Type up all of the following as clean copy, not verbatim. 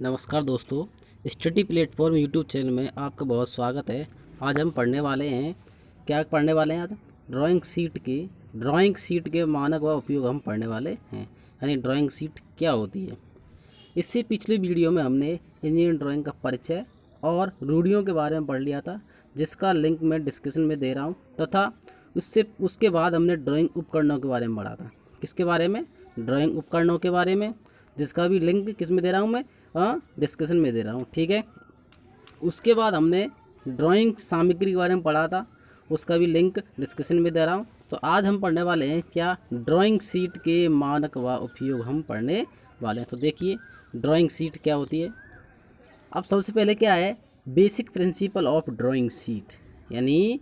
नमस्कार दोस्तों, study platform YouTube channel में आपका बहुत स्वागत है। आज हम पढ़ने वाले हैं, क्या पढ़ने वाले हैं आज? ड्राइंग शीट के मानक व उपयोग हम पढ़ने वाले हैं। यानी ड्राइंग शीट क्या होती है। इससे पिछली वीडियो में हमने इंजीनियरिंग ड्राइंग का परिचय और रूढ़ियों के बारे में पढ़ लिया था, जिसका लिंक मैं डिस्क्रिप्शन में दे रहा हूँ। तथा उसके बाद हमने ड्राइंग उपकरणों के बारे में पढ़ा था। किसके बारे में? ड्राइंग उपकरणों के बारे में, जिसका भी लिंक किस में दे रहा हूँ मैं? डिस्कशन में दे रहा हूँ, ठीक है। उसके बाद हमने ड्राइंग सामग्री के बारे में पढ़ा था, उसका भी लिंक डिस्कशन में दे रहा हूँ। तो आज हम पढ़ने वाले हैं क्या? ड्राइंग शीट के मानक व उपयोग हम पढ़ने वाले हैं। तो देखिए ड्राइंग शीट क्या होती है। अब सबसे पहले क्या है? Basic principle of drawing sheet, यानी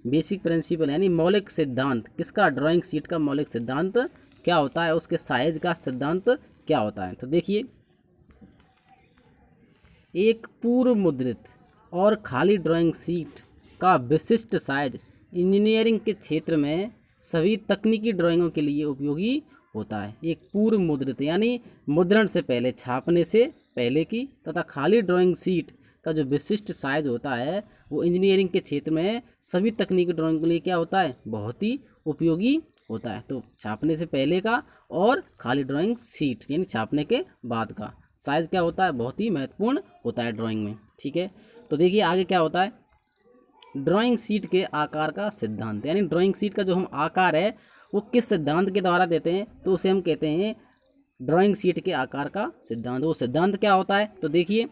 बेसिक प्रिंसिपल यानी मौलिक सिद्धांत। किसका? ड्राइंग शीट का मौलिक सिद्धांत क्या होता है, उसके साइज का सिद्धांत क्या होता है। तो देखिए, एक पूर्व मुद्रित और खाली ड्राइंग शीट का विशिष्ट साइज इंजीनियरिंग के क्षेत्र में सभी तकनीकी ड्राइंगों के लिए उपयोगी होता है। एक पूर्व मुद्रित यानी मुद्रण से पहले, छापने से पहले की, तथा खाली ड्राइंग शीट का जो विशिष्ट साइज होता है वो इंजीनियरिंग के क्षेत्र में सभी तकनीकी ड्राइंग के लिए क्या होता है? बहुत ही उपयोगी होता है। तो छापने से पहले का और खाली ड्राइंग शीट यानी छापने के बाद का साइज़ क्या होता है? बहुत ही महत्वपूर्ण होता है ड्राइंग में, ठीक है। तो देखिए आगे क्या होता है। ड्राइंग शीट के आकार का सिद्धांत, यानी ड्राइंग शीट का जो हम आकार है वो किस सिद्धांत के द्वारा देते हैं, तो उसे हम कहते हैं ड्राइंग शीट के आकार का सिद्धांत। वो सिद्धांत क्या होता है? तो देखिए,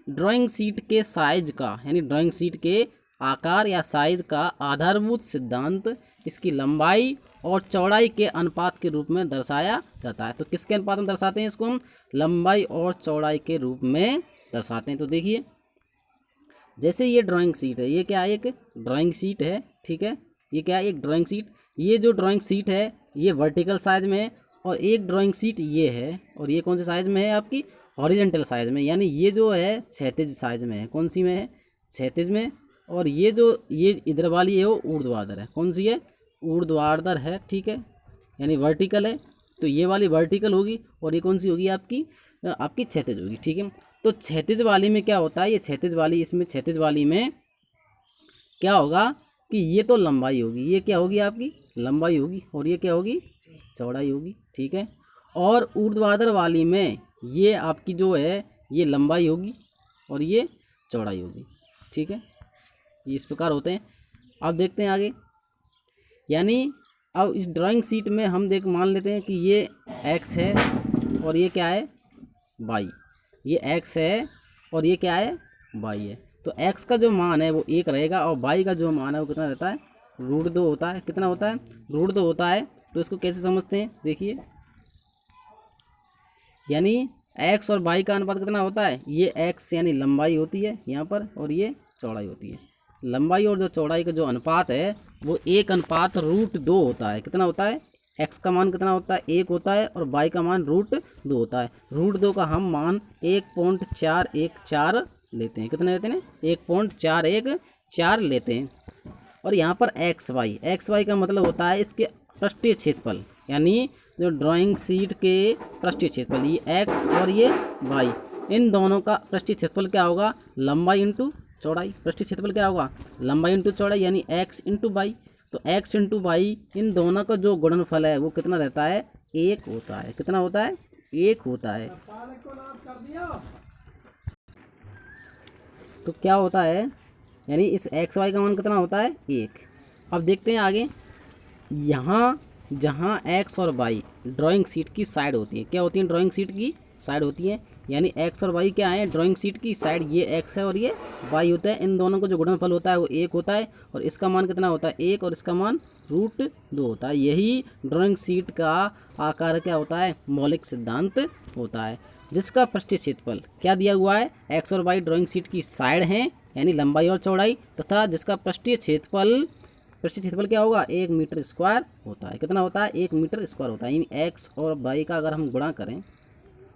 ड्राइंग शीट के साइज का यानी ड्राइंग शीट के आकार या साइज का आधारभूत सिद्धांत इसकी लंबाई और चौड़ाई के अनुपात के रूप में दर्शाया जाता है। तो किसके अनुपात में दर्शाते हैं इसको? हम लंबाई और चौड़ाई के रूप में दर्शाते हैं। तो देखिए, जैसे ये ड्राइंग शीट है, ये क्या है? एक ड्राइंग शीट है, ठीक है। ये क्या है? एक ड्राइंग शीट। ये जो ड्राइंग शीट है ये वर्टिकल साइज में है, और एक ड्राइंग शीट ये है, और ये कौन से साइज में है? आपकी हॉरिजेंटल साइज में, यानी ये जो है क्षैतिज साइज में है। कौन सी में है? क्षैतिज में। और ये जो ये इधर वाली है वो ऊर्ध्वाधर है। कौन सी है? ऊर्ध्वाधर है, ठीक है, यानी वर्टिकल है। तो ये वाली वर्टिकल होगी और ये कौन सी होगी? आपकी क्षैतिज होगी, ठीक है। तो क्षैतिज वाली में क्या होता है? ये क्षैतिज वाली, इसमें क्षैतिज वाली में क्या होगा कि ये तो लंबाई होगी, ये क्या होगी? आपकी लंबाई होगी, और ये क्या होगी? चौड़ाई होगी, ठीक है। और ऊर्ध्वाधर वाली में ये आपकी जो है ये लंबाई होगी और ये चौड़ाई होगी, ठीक है। ये इस प्रकार होते हैं। अब देखते हैं आगे। यानी अब इस ड्राइंग शीट में हम मान लेते हैं कि ये एक्स है और ये क्या है? वाई। ये एक्स है और ये क्या है? वाई है। तो एक्स का जो मान है वो 1 रहेगा, और वाई का जो मान है वो कितना रहता है? √2 होता है। कितना होता है? √2 होता है। तो इसको कैसे समझते हैं? देखिए, यानी एक्स और वाई का अनुपात कितना होता है? ये एक्स यानी लंबाई होती है यहाँ पर, और ये चौड़ाई होती है। लंबाई और जो चौड़ाई का जो अनुपात है वो 1:√2 होता है। कितना होता है? एक्स का मान कितना होता है? 1 होता है, और वाई का मान √2 होता है। √2 का हम मान 1.414 लेते हैं। कितने लेते हैं? 1.414 लेते हैं। और यहाँ पर एक्स वाई का मतलब होता है इसके पृष्ठीय क्षेत्रफल, यानी जो ड्राइंग शीट के पृष्ठीय क्षेत्रफल, ये एक्स और ये वाई, इन दोनों का पृष्ठीय क्षेत्रफल क्या होगा? लंबाई इंटू चौड़ाई। पृष्ठीय क्षेत्रफल क्या होगा? लंबाई इंटू चौड़ाई, यानी एक्स इंटू वाई। तो एक्स इंटू वाई, इन दोनों का जो गुणनफल है वो कितना रहता है? 1 होता है। कितना होता है? 1 होता है। तो क्या होता है? यानी इस एक्स वाई का मान कितना होता है? 1। अब देखते हैं आगे। यहाँ जहाँ एक्स और वाई ड्राइंग शीट की साइड होती है, क्या होती है? ड्राइंग शीट की साइड होती है। यानी एक्स और वाई क्या है? ड्राइंग शीट की साइड। ये एक्स है और ये वाई होता है। इन दोनों का जो गुणनफल होता है वो 1 होता है, और इसका मान कितना होता है? 1, और इसका मान √2 होता है। यही ड्राइंग शीट का आकार क्या होता है? मौलिक सिद्धांत होता है, जिसका पृष्ठीय क्षेत्रफल क्या दिया हुआ है? एक्स और वाई ड्राइंग शीट की साइड हैं, यानी लंबाई और चौड़ाई, तथा जिसका पृष्ठीय क्षेत्रफल क्या होगा? 1 मीटर स्क्वायर होता है। कितना होता है? 1 मीटर स्क्वायर होता है। यानी एक्स और वाई का अगर हम गुणा करें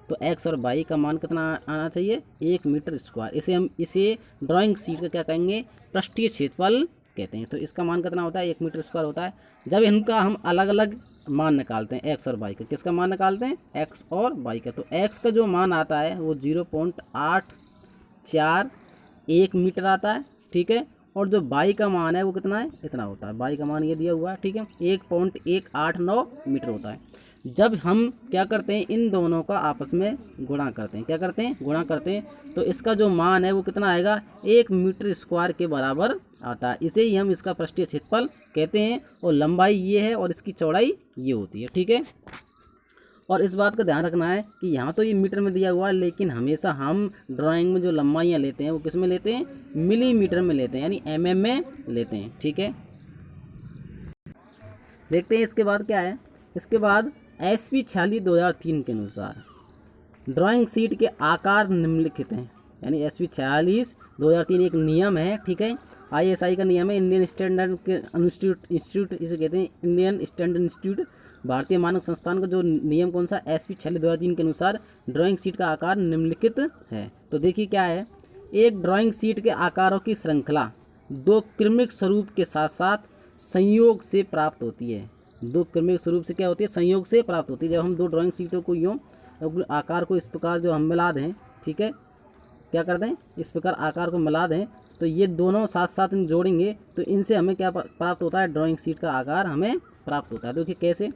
तो एक्स और वाई का मान कितना आना चाहिए? 1 मीटर स्क्वायर। इसे ड्राइंग शीट का क्या कहेंगे? पृष्ठीय क्षेत्रफल कहते हैं। तो इसका मान कितना होता है? 1 मीटर स्क्वायर होता है। जब इनका हम अलग अलग मान निकालते हैं एक्स और वाई का। किसका मान निकालते हैं? एक्स और वाई का। तो एक्स का जो मान आता है वो 0.841 मीटर आता है, ठीक है। और जो वाई का मान है वो कितना है? इतना होता है। वाई का मान ये दिया हुआ है, ठीक है, 1.189 मीटर होता है। जब हम क्या करते हैं, इन दोनों का आपस में गुणा करते हैं, क्या करते हैं? गुणा करते हैं, तो इसका जो मान है वो कितना आएगा? 1 मीटर स्क्वायर के बराबर आता है। इसे ही हम इसका पृष्ठीय क्षेत्रफल कहते हैं। और लंबाई ये है और इसकी चौड़ाई ये होती है, ठीक है। और इस बात का ध्यान रखना है कि यहाँ तो ये मीटर में दिया हुआ है, लेकिन हमेशा हम ड्राइंग में जो लंबाइयाँ लेते हैं वो किस में लेते हैं? मिलीमीटर में लेते हैं, यानी mm में लेते हैं, ठीक है। देखते हैं इसके बाद क्या है। इसके बाद SP 46 2003 के अनुसार ड्राइंग शीट के आकार निम्नलिखित हैं। यानी SP 46 2003 एक नियम है, ठीक है, ISI का नियम है, इंडियन स्टैंडर्ड के इंस्टीट्यूट इसे कहते हैं, इंडियन स्टैंडर्ड इंस्टीट्यूट, भारतीय मानक संस्थान का जो नियम कौन सा? SP 46 2003 के अनुसार ड्राइंग शीट का आकार निम्नलिखित है। तो देखिए क्या है, एक ड्राइंग शीट के आकारों की श्रृंखला दो क्रमिक स्वरूप के साथ साथ संयोग से प्राप्त होती है। दो क्रमिक स्वरूप से क्या होती है? संयोग से प्राप्त होती है। जब हम दो ड्राइंग शीटों को यूँ आकार को इस प्रकार जो हम मिला दें, ठीक है, क्या कर दें, इस प्रकार आकार को मिला दें, तो ये दोनों साथ साथ जोड़ेंगे तो इनसे हमें क्या प्राप्त होता है? ड्राइंग शीट का आकार हमें प्राप्त होता है। देखिए कैसे,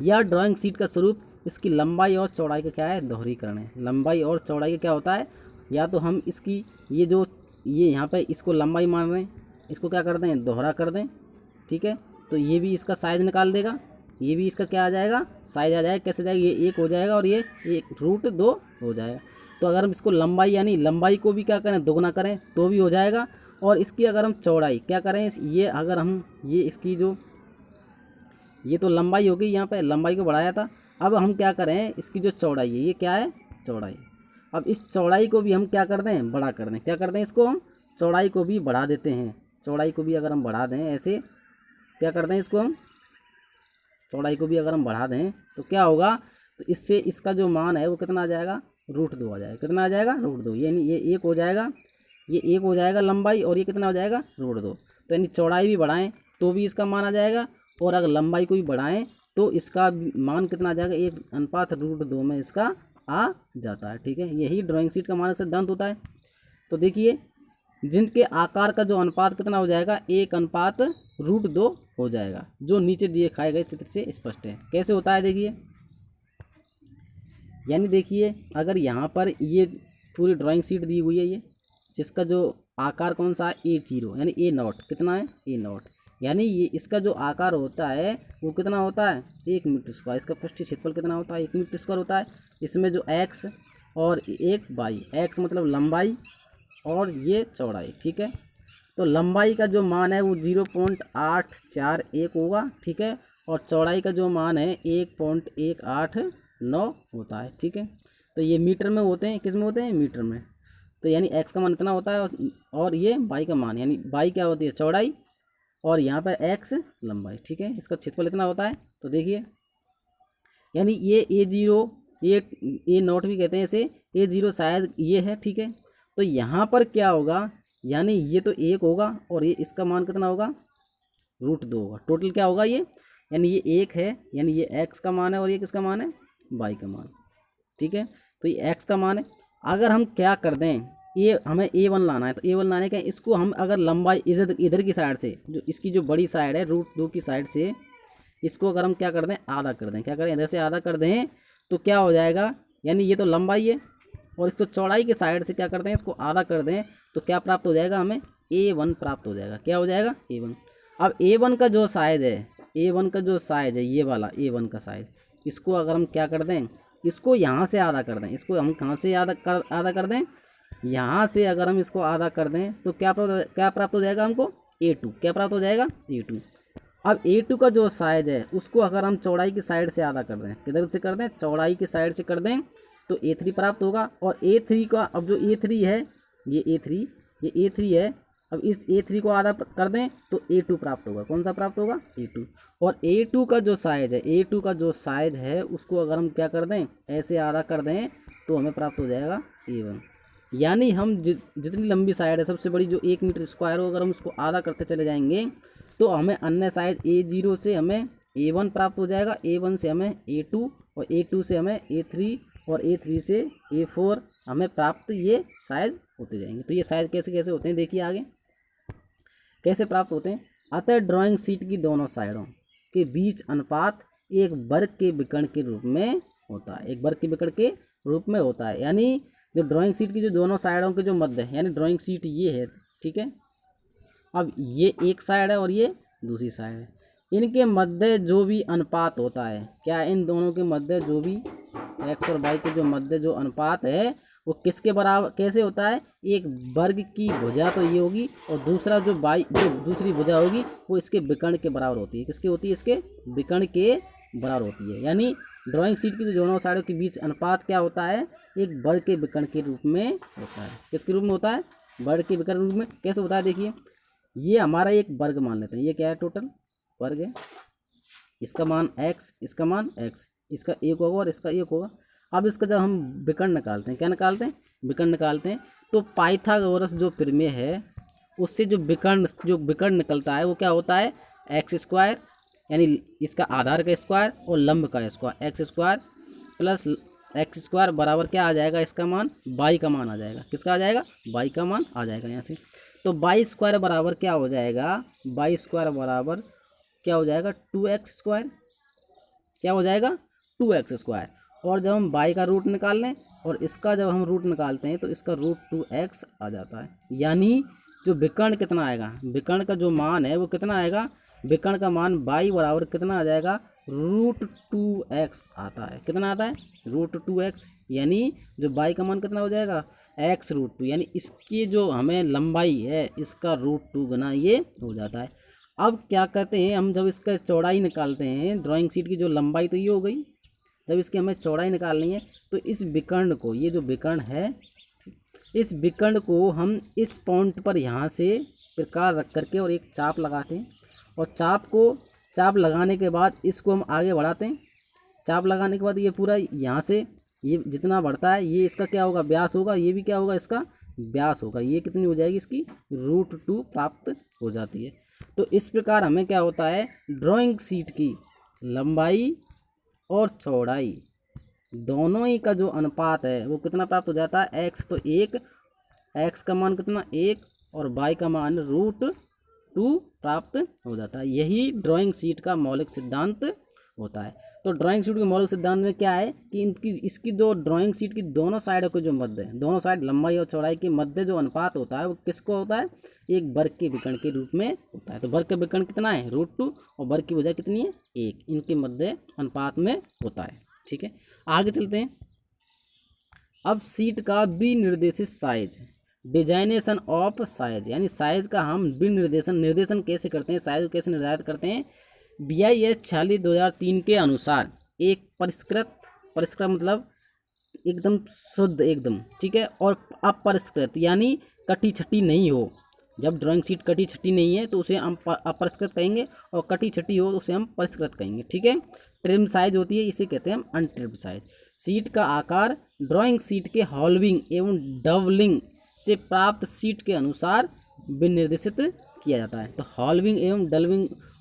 यह ड्राइंग शीट का स्वरूप इसकी लंबाई और चौड़ाई का क्या है? दोहरीकरण है। लंबाई और चौड़ाई का क्या होता है? या तो हम इसकी ये यहाँ पे इसको लंबाई मान रहे हैं, इसको क्या कर दें? दोहरा कर दें, ठीक है, तो ये भी इसका साइज निकाल देगा, ये भी इसका क्या आ जाएगा? साइज आ जाएगा। कैसे जाएगा? ये 1 हो जाएगा और ये 1√2 हो जाएगा। तो अगर हम इसको लंबाई यानी लंबाई को भी क्या करें? दोगुना करें तो भी हो जाएगा। और इसकी अगर हम चौड़ाई क्या करें, ये अगर हम ये इसकी जो ये तो लंबाई हो गई, यहाँ पे लंबाई को बढ़ाया था, अब हम क्या करें, इसकी जो चौड़ाई है, ये क्या है? चौड़ाई। अब इस चौड़ाई को भी हम क्या कर दें? बड़ा कर दें। क्या कर दें? इसको हम चौड़ाई को भी बढ़ा देते हैं। चौड़ाई को भी अगर हम बढ़ा दें, ऐसे क्या कर दें, इसको हम चौड़ाई को भी अगर हम बढ़ा दें तो क्या होगा? तो इससे इसका जो मान है वो कितना आ जाएगा? √2 आ जाएगा। कितना आ जाएगा? √2। यानी ये 1 हो जाएगा, ये 1 हो जाएगा लंबाई, और ये कितना हो जाएगा? √2। तो यानी चौड़ाई भी बढ़ाएं तो भी इसका मान आ जाएगा, और अगर लंबाई को भी बढ़ाएं तो इसका मान कितना आ जाएगा? 1:√2 में इसका आ जाता है, ठीक है। यही ड्राइंग शीट का मानक सिद्धांत होता है। तो देखिए, जिनके आकार का जो अनुपात कितना हो जाएगा? 1:√2 हो जाएगा, जो नीचे दिखाए गए चित्र से स्पष्ट है। कैसे होता है देखिए, यानी देखिए अगर यहाँ पर ये पूरी ड्राइंग शीट दी हुई है, ये जिसका जो आकार कौन सा है? A0, यानी A0 कितना है? A0, यानी ये इसका जो आकार होता है वो कितना होता है? 1 मीटर स्क्वायर। इसका पृष्ठीय क्षेत्रफल कितना होता है? 1 मीटर स्क्वायर होता है। इसमें जो x और एक y, x मतलब लंबाई और ये चौड़ाई, ठीक है। तो लंबाई का जो मान है वो 0.841 होगा, ठीक है, और चौड़ाई का जो मान है 1.189 होता है, ठीक है। तो ये मीटर में होते हैं, किस में होते हैं? मीटर में। तो यानी x का मान इतना होता है, और ये y का मान, यानी y क्या होती है? चौड़ाई, और यहाँ पर x लंबाई, ठीक है। इसका क्षेत्रफल इतना होता है। तो देखिए, यानी ये A0, ये A0 भी कहते हैं इसे, A0 शायद ये है, ठीक है। तो यहाँ पर क्या होगा? यानी ये तो 1 होगा और ये इसका मान कितना होगा? √2 होगा। टोटल क्या होगा ये? यानी ये 1 है, यानी ये x का मान है, और ये किसका मान है? y का मान, ठीक है। तो ये x का मान है। अगर हम क्या कर दें, ये हमें A1 लाना है, तो A1 लाने का इसको हम अगर लंबाई इधर की साइड से, जो इसकी जो बड़ी साइड है √2 की साइड से, इसको अगर हम क्या कर दें? आधा कर दें। क्या करें? इधर से आधा कर दें तो क्या हो जाएगा? यानी ये तो लंबाई है, और इसको चौड़ाई की साइड से क्या करते हैं? इसको आधा कर दें तो क्या प्राप्त हो जाएगा? हमें A1 प्राप्त हो जाएगा। क्या हो जाएगा? A1। अब A1 का जो साइज है, A1 का जो साइज है, ये वाला A1 का साइज, इसको अगर हम क्या कर दें? इसको यहाँ से आधा कर दें। इसको हम कहाँ से आधा कर दें? यहाँ से अगर हम इसको आधा कर दें तो क्या प्राप्त हो जाएगा हमको? A2। क्या प्राप्त हो जाएगा? A2। अब A2 का जो साइज है उसको अगर हम चौड़ाई की साइड से आधा कर दें, किधर से कर दें? चौड़ाई की साइड से कर दें, तो A3 प्राप्त होगा। और A3 का, अब जो A3 है, ये A3 है, अब इस A3 को आधा कर दें तो A2 प्राप्त होगा। कौन सा प्राप्त होगा? A2। और A2 का जो साइज है उसको अगर हम क्या कर दें? ऐसे आधा कर दें तो हमें प्राप्त हो जाएगा A1। यानी हम जितनी लंबी साइड है, सबसे बड़ी जो 1 मीटर स्क्वायर हो, अगर हम उसको आधा करते चले जाएंगे तो हमें अन्य साइज A0 से हमें A1 प्राप्त हो जाएगा, A1 से हमें A2 और A2 से हमें A3 और A3 से A4 हमें प्राप्त ये साइज होते जाएंगे। तो ये साइज कैसे कैसे होते हैं देखिए आगे कैसे प्राप्त होते हैं। अतः ड्राइंग शीट की दोनों साइडों के बीच अनुपात एक वर्ग के विकर्ण के रूप में होता है, एक वर्ग के विकर्ण के रूप में होता है। यानी जो ड्राइंग शीट की जो दोनों साइडों के जो मध्य है, यानी ड्राइंग शीट ये है, ठीक है। अब ये एक साइड है और ये दूसरी साइड है, इनके मध्य जो भी अनुपात होता है, क्या इन दोनों के मध्य जो भी एक्स और वाई के जो मध्य जो अनुपात है वो किसके बराबर कैसे होता है, एक वर्ग की भुजा तो ये होगी और दूसरा जो दूसरी भुजा होगी वो इसके विकर्ण के बराबर होती है। किसकी होती है, इसके विकर्ण के बराबर होती है। यानी ड्राइंग शीट की जो दोनों साइडों के बीच अनुपात क्या होता है, एक वर्ग के विकर्ण के रूप में होता है। किसके रूप में होता है, वर्ग के विकर्ण रूप में। कैसे होता है देखिए, ये हमारा एक वर्ग मान लेते हैं, ये क्या है, टोटल वर्ग है, इसका मान x, इसका मान x, इसका एक होगा और इसका एक होगा। अब इसका जब हम विकर्ण निकालते हैं, क्या निकालते हैं, विकर्ण निकालते हैं, तो पाइथागोरस जो प्रमेय है उससे जो विकर्ण निकलता है वो क्या होता है, एक्स स्क्वायर, यानी इसका आधार का स्क्वायर और लंब का square, x square plus x square बराबर क्या आ जाएगा, इसका मान वाई का मान आ जाएगा। किसका आ जाएगा, वाई का मान आ जाएगा यहाँ से। तो वाई स्क्वायर बराबर क्या हो जाएगा, वाई स्क्वायर बराबर क्या हो जाएगा, 2x स्क्वायर, क्या हो जाएगा 2x स्क्वायर। और जब हम y का रूट निकाल लें और इसका जब हम रूट निकालते हैं तो इसका रूट 2x आ जाता है। यानी जो विकर्ण कितना आएगा, विकर्ण का जो मान है वो कितना आएगा, विकर्ण का मान y बराबर कितना आ जाएगा, रूट 2x आता है। कितना आता है, रूट 2x। यानी जो y का मान कितना हो जाएगा, x रूट 2, यानी इसकी जो हमें लंबाई है इसका रूट 2 गुना ये हो जाता है। अब क्या कहते हैं हम, जब इसका चौड़ाई निकालते हैं, ड्राइंग शीट की जो लंबाई तो ये हो गई, जब इसकी हमें चौड़ाई निकालनी है तो इस विकर्ण को, ये जो विकर्ण है, इस विकर्ण को हम इस पॉइंट पर यहाँ से प्रकार रख करके और एक चाप लगाते हैं और चाप लगाने के बाद इसको हम आगे बढ़ाते हैं। चाप लगाने के बाद ये पूरा यहाँ से ये जितना बढ़ता है ये इसका क्या होगा, व्यास होगा, ये भी क्या होगा, इसका व्यास होगा। ये कितनी हो जाएगी, इसकी रूट 2 प्राप्त हो जाती है। तो इस प्रकार हमें क्या होता है, ड्राइंग शीट की लंबाई और चौड़ाई दोनों ही का जो अनुपात है वो कितना प्राप्त हो जाता है, x तो 1, x का मान कितना 1 और y का मान रूट 2 प्राप्त हो जाता है। यही ड्राइंग शीट का मौलिक सिद्धांत होता है। तो ड्राइंग शीट के मौलिक सिद्धांत में क्या है कि इसकी दो ड्राइंग शीट की दोनों साइडों के जो मध्य है, दोनों साइड लंबाई और चौड़ाई के मध्य जो अनुपात होता है वो किसको होता है, एक वर्ग के विकर्ण के रूप में होता है। तो वर्ग का विकर्ण कितना है, रूट 2, और वर्ग की भुजा कितनी है, 1, इनके मध्य अनुपात में होता है। ठीक है, आगे चलते हैं। अब शीट का विनिर्देशित साइज, डिजाइनेशन ऑफ साइज, यानी साइज का हम निर्देशन कैसे करते हैं, साइज कैसे निर्धारित करते हैं। BIS 46/2003 के अनुसार एक परिष्कृत मतलब एकदम शुद्ध एकदम, ठीक है, और अपरिष्कृत यानी कटी छटी नहीं हो। जब ड्राइंग शीट कटी छटी नहीं है तो उसे हम अपरिष्कृत कहेंगे और कटी छटी हो तो उसे हम परिष्कृत कहेंगे। ठीक है, ट्रिम साइज होती है, इसे कहते हैं हम अनट्रिम्ड साइज। शीट का आकार ड्राइंग शीट के हॉल्विंग एवं डबलिंग से प्राप्त शीट के अनुसार विनिर्देशित किया जाता है। तो हॉल्विंग एवं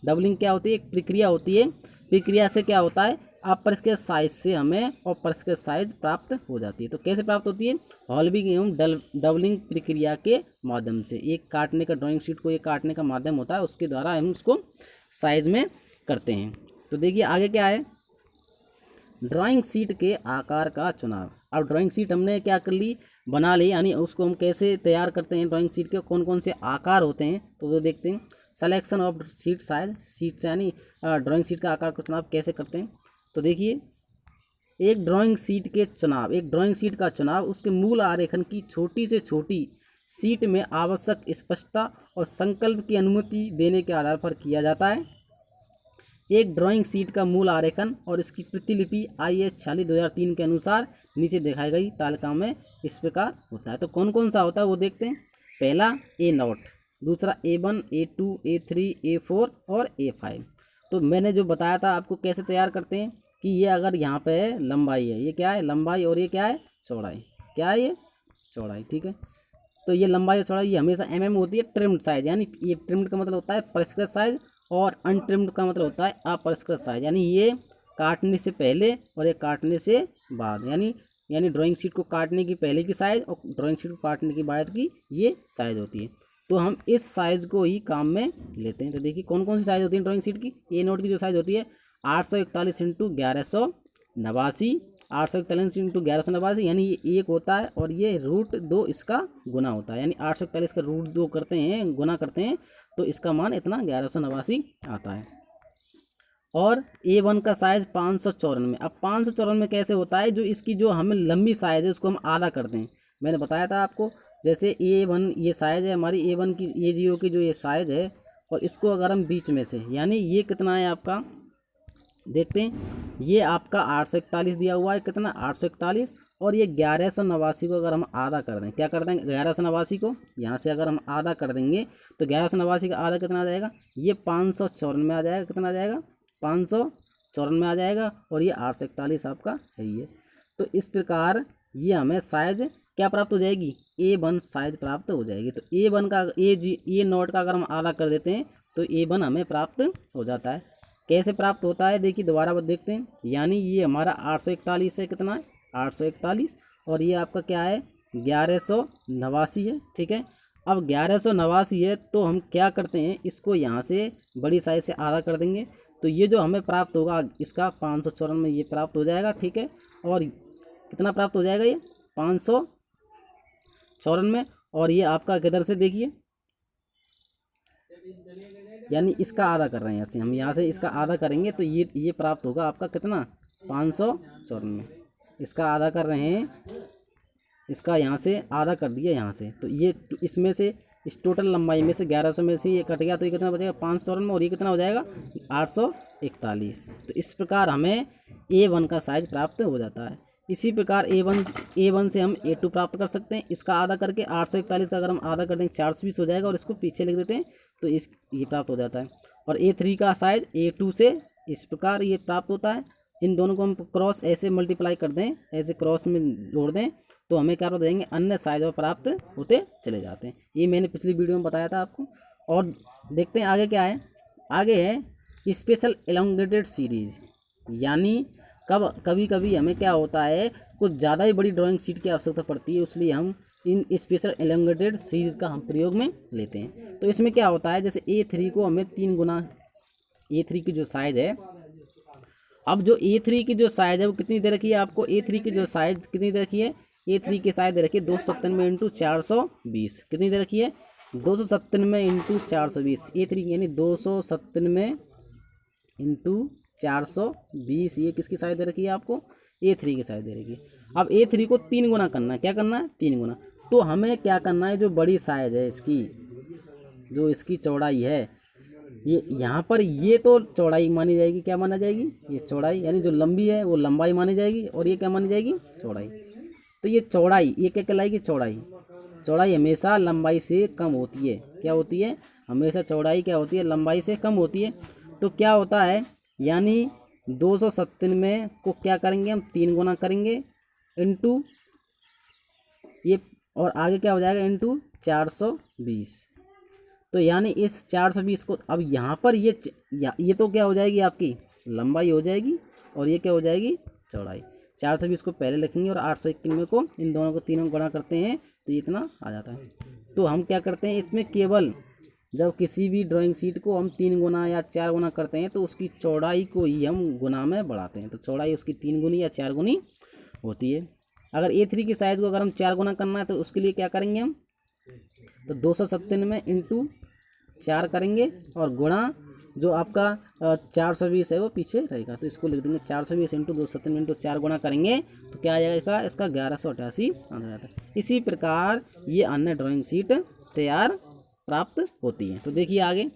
डबलिंग क्या होती है, एक प्रक्रिया होती है। प्रक्रिया से क्या होता है, अपरिष्कृत साइज से हमें और परिष्कृत साइज प्राप्त हो जाती है। तो कैसे प्राप्त होती है, हॉल्विंग एवं डबलिंग प्रक्रिया के माध्यम से। एक काटने का, ड्राइंग शीट को एक काटने का माध्यम होता है, उसके द्वारा हम उसको साइज में करते हैं। तो देखिए आगे क्या है, ड्राइंग शीट के आकार का चुनाव। अब ड्राइंग शीट हमने क्या कर ली, बना ली, यानी उसको हम कैसे तैयार करते हैं, ड्राइंग शीट के कौन कौन से आकार होते हैं तो वो देखते हैं। Selection of sheet size, sheet यानी ड्राइंग शीट का आकार का चुनाव कैसे करते हैं। तो देखिए, एक ड्राइंग शीट का चुनाव उसके मूल आरेखन की छोटी से छोटी शीट में आवश्यक स्पष्टता और संकल्प की अनुमति देने के आधार पर किया जाता है। एक ड्राइंग शीट का मूल आरेखन और इसकी प्रतिलिपि IS 46/2003 के अनुसार नीचे दिखाई गई तालिका में इस प्रकार होता है। तो कौन कौन सा होता है वो देखते हैं। पहला A0, दूसरा A1, A2, A3, A4 और A5। तो मैंने जो बताया था आपको कैसे तैयार करते हैं कि ये अगर यहाँ पे लंबाई है, ये क्या है लंबाई, और ये क्या है चौड़ाई, क्या है ये चौड़ाई। ठीक है, तो ये लंबाई और चौड़ाई ये हमेशा mm होती है। ट्रिम्ड साइज, यानी ये ट्रिम्ड का मतलब होता है परिष्कृत साइज, और अनट्रिम्ड का मतलब होता है अपरिष्कृत साइज, यानी ये काटने से पहले और ये काटने से बाद, यानी ड्राइंग शीट को काटने की पहले की साइज़ और ड्राइंग शीट को काटने के बाद की ये साइज़ होती है। तो हम इस साइज़ को ही काम में लेते हैं। तो देखिए कौन कौन सी साइज़ होती है ड्राइंग शीट की। ए नोट की जो साइज़ होती है 841 इंटू 1189, 841 इंटू 1189, यानी ये 1 होता है और ये √2 इसका गुना होता है, यानी 841 का √2 करते हैं, गुना करते हैं, तो इसका मान इतना 1189 आता है। और A1 का साइज़ 594। अब 594 कैसे होता है, जो इसकी जो हमें लंबी साइज़ है उसको हम आधा करते हैं। मैंने बताया था आपको, जैसे A1 ये साइज़ है हमारी A1 की, A0 की जो ये साइज़ है, और इसको अगर हम बीच में से, यानी ये कितना है आपका, देखते हैं, ये आपका 841 दिया हुआ है, कितना 841, और ये 1189 को अगर हम आधा कर दें, क्या कर देंगे 1189 को यहाँ से अगर हम आधा कर देंगे तो 1189 का आधा कितना आ जाएगा, ये 554 में आ जाएगा, कितना आ जाएगा 554 में आ जाएगा, और ये 841 आपका है ये। तो इस प्रकार ये हमें साइज क्या प्राप्त हो जाएगी, A1 साइज प्राप्त हो जाएगी। तो A1 का A0 का अगर हम आधा कर देते हैं तो A1 हमें प्राप्त हो जाता है। कैसे प्राप्त होता है, देखिए दोबारा देखते हैं, यानी ये हमारा 841 है, कितना है 841, और ये आपका क्या है 1189 है, ठीक है। अब 1189 है तो हम क्या करते हैं, इसको यहाँ से बड़ी साइज से आधा कर देंगे, तो ये जो हमें प्राप्त होगा इसका 554 में ये प्राप्त हो जाएगा, ठीक है। और कितना प्राप्त हो जाएगा, ये 554 में, और ये आपका किधर से देखिए, यानी इसका आधा कर रहे हैं, ऐसे हम यहाँ से इसका आधा करेंगे तो ये प्राप्त होगा आपका कितना 554 में, इसका आधा कर रहे हैं, इसका यहाँ से आधा कर दिया यहाँ से, तो ये इसमें से इस टोटल लंबाई में से 1100 में से ये कट गया, तो ये कितना बचेगा 554 में, और ये कितना हो जाएगा 841। तो इस प्रकार हमें A1 का साइज प्राप्त हो जाता है। इसी प्रकार A1 से हम A2 प्राप्त कर सकते हैं, इसका आधा करके 841 का अगर हम आधा कर देंगे 420 हो जाएगा, और इसको पीछे लिख देते हैं तो ये प्राप्त हो जाता है। और A3 का साइज A2 से इस प्रकार ये प्राप्त होता है। इन दोनों को हम क्रॉस ऐसे मल्टीप्लाई कर दें, ऐसे क्रॉस में जोड़ दें, तो हमें क्या प्राप्त हो जाएंगे, अन्य साइज और प्राप्त होते चले जाते हैं। ये मैंने पिछली वीडियो में बताया था आपको। और देखते हैं आगे क्या है, आगे है स्पेशल एलोंगेटेड सीरीज, यानी कभी कभी हमें क्या होता है, कुछ ज़्यादा ही बड़ी ड्राइंग शीट की आवश्यकता पड़ती है, इसलिए हम इन स्पेशल एलोंगेटेड सीरीज का हम प्रयोग में लेते हैं। तो इसमें क्या होता है, जैसे A3 को हमें 3 गुना, A3 की जो साइज़ है, अब जो A3 की जो साइज़ है वो कितनी दे रखी है आपको, A3 की जो साइज़ कितनी दे रखी है, A3 की साइज़ दे रखी है 297 इंटू 420, कितनी दे रखी है 297 इंटू 420, A3 यानी 297 इंटू 420, ये किसकी साइज़ दे रखी है आपको, A3 की साइज़ दे रखी है। अब A3 को 3 गुना करना है, क्या करना है 3 गुना, तो हमें क्या करना है, जो बड़ी साइज़ है इसकी, जो इसकी चौड़ाई है, ये यहाँ पर ये तो चौड़ाई मानी जाएगी, क्या माना जाएगी, ये चौड़ाई, यानी जो लंबी है वो लंबाई मानी जाएगी, और ये क्या मानी जाएगी चौड़ाई। तो ये चौड़ाई, ये क्या कहलाएगी चौड़ाई, चौड़ाई हमेशा लंबाई से कम होती है, क्या होती है, हमेशा चौड़ाई क्या होती है, लंबाई से कम होती है। तो क्या होता है, यानी 297 को क्या करेंगे हम 3 गुना करेंगे, इंटू ये, और आगे क्या हो जाएगा इंटू 420, तो यानी इस 420 को, अब यहाँ पर ये तो क्या हो जाएगी आपकी लंबाई हो जाएगी, और ये क्या हो जाएगी चौड़ाई। 420 को पहले लिखेंगे और 891 को, इन दोनों को तीनों गुणा करते हैं तो ये इतना आ जाता है। तो हम क्या करते हैं इसमें, केवल जब किसी भी ड्राइंग शीट को हम 3 गुना या 4 गुना करते हैं तो उसकी चौड़ाई को ही हम गुना में बढ़ाते हैं, तो चौड़ाई उसकी 3 गुनी या 4 गुनी होती है। अगर A3 की साइज़ को अगर हम 4 गुना करना है तो उसके लिए क्या करेंगे हम, तो 297 इंटू 4 करेंगे, और गुणा जो आपका 420 है वो पीछे रहेगा, तो इसको लिख देंगे 420 इंटू 297 इंटू 4 गुणा करेंगे तो क्या आ जाएगा इसका 1188 आ जाता है। इसी प्रकार ये अन्य ड्राइंग शीट तैयार प्राप्त होती है। तो देखिए आगे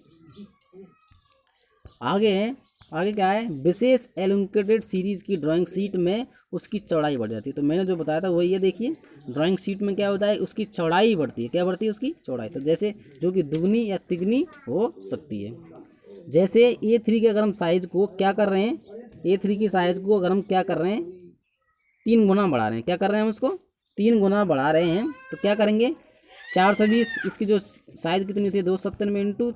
है, आगे क्या है, विशेष एलोकेटेड सीरीज की ड्राइंग शीट में उसकी चौड़ाई बढ़ जाती है। तो मैंने जो बताया था वही है, देखिए ड्राइंग शीट में क्या होता है, उसकी चौड़ाई बढ़ती है, क्या बढ़ती है उसकी चौड़ाई, तो जैसे जो कि दुगनी या तिगनी हो सकती है। जैसे A3 के अगर हम साइज़ को क्या कर रहे हैं, A3 की साइज़ को अगर हम क्या कर रहे हैं 3 गुना बढ़ा रहे हैं, क्या कर रहे हैं हम उसको 3 गुना बढ़ा रहे हैं, तो क्या करेंगे 420, इसकी जो साइज़ कितनी होती है 297 इंटू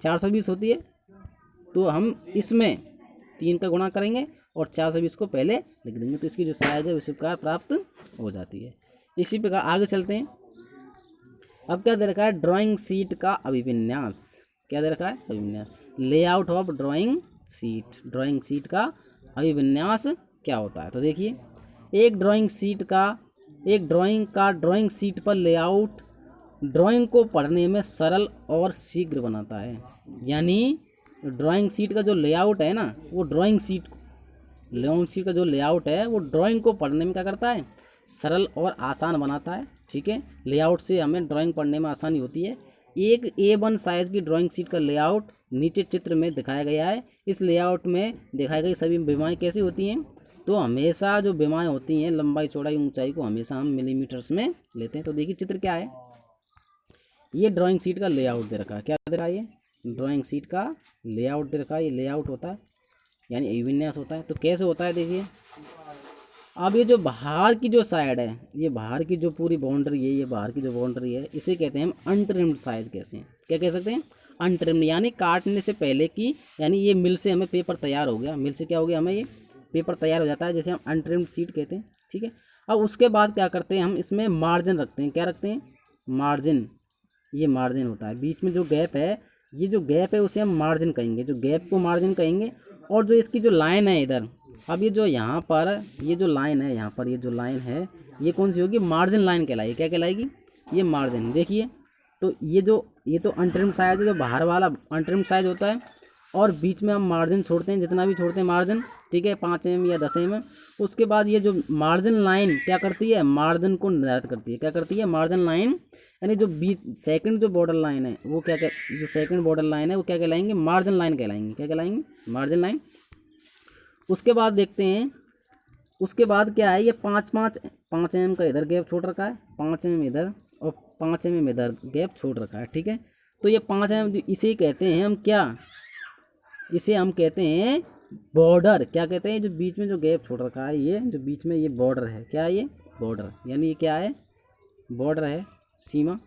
420 होती है, तो हम इसमें 3 का गुणा करेंगे और 4 से 20 को पहले लिख देंगे, तो इसकी जो साइज है उसी प्रकार प्राप्त हो जाती है। इसी प्रकार आगे चलते हैं। अब क्या दे रखा है, ड्राइंग शीट का अभिविन्यास। क्या दे रखा है, अभिविन्यास, layout of drawing sheet. Drawing sheet का अभिविन्यास क्या होता है, तो देखिए एक ड्राइंग शीट पर लेआउट ड्राइंग को पढ़ने में सरल और शीघ्र बनाता है। यानी ड्राइंग शीट का जो लेआउट है ना, वो ड्राइंग शीट का जो लेआउट है वो ड्राइंग को पढ़ने में क्या करता है, सरल और आसान बनाता है। ठीक है, लेआउट से हमें ड्राइंग पढ़ने में आसानी होती है। एक A1 साइज की ड्राइंग शीट का लेआउट नीचे चित्र में दिखाया गया है। इस लेआउट में दिखाई गई सभी विमाएँ कैसी होती हैं, तो हमेशा जो विमाएँ होती हैं लंबाई चौड़ाई ऊंचाई को हमेशा हम मिलीमीटर्स में लेते हैं। तो देखिए चित्र क्या है, ये ड्राइंग शीट का लेआउट दे रखा है। क्या दे रखा है, ये ड्राइंग शीट का लेआउट दे रखा है। ये लेआउट होता है यानी अभिविन्यास होता है। तो कैसे होता है देखिए, अब ये जो बाहर की जो साइड है, ये बाहर की जो पूरी बाउंड्री है, ये बाहर की जो बाउंड्री है, इसे कहते हैं हम अनट्रिम्ड साइज। कैसे हैं, क्या कह सकते हैं, अनट्रिम्ड, यानी काटने से पहले की, यानी ये मिल से हमें पेपर तैयार हो गया, मिल से क्या हो गया, हमें ये पेपर तैयार हो जाता है, जैसे हम अनट्रिम्ड शीट कहते हैं। ठीक है, अब उसके बाद क्या करते हैं, हम इसमें मार्जिन रखते हैं। क्या रखते हैं, मार्जिन। ये मार्जिन होता है, बीच में जो गैप है, ये जो गैप है उसे हम मार्जिन कहेंगे, जो गैप को मार्जिन कहेंगे। और जो इसकी जो लाइन है इधर, अब ये जो यहाँ पर ये जो लाइन है, यहाँ पर ये जो लाइन है, ये कौन सी होगी, मार्जिन लाइन कहलाएगी। क्या कहलाएगी, ये मार्जिन। देखिए तो ये तो अनट्रिम्ड साइज है, जो बाहर वाला अनट्रिम्ड साइज होता है, और बीच में हम मार्जिन छोड़ते हैं, जितना भी छोड़ते हैं मार्जिन, ठीक है, 5 mm या 10 mm। उसके बाद ये जो मार्जिन लाइन क्या करती है, मार्जिन को निर्धारित करती है। क्या करती है, मार्जिन लाइन, यानी जो बीच सेकंड जो बॉर्डर लाइन है वो जो सेकंड बॉर्डर लाइन है वो क्या कहलाएंगे, मार्जिन लाइन कहलाएंगे। क्या कहलाएंगे, मार्जिन लाइन। उसके बाद देखते हैं, उसके बाद क्या है, ये 5 mm का इधर गैप छोड़ रखा है, 5 mm इधर और 5 mm इधर गैप छोड़ रखा है। ठीक है, तो ये 5 mm इसे कहते हैं हम क्या, इसे हम कहते हैं बॉर्डर। क्या कहते हैं, जो बीच में जो गैप छोड़ रखा है, ये जो बीच में ये बॉर्डर है, क्या है ये, बॉर्डर, यानी ये क्या है, बॉर्डर है, सीमा।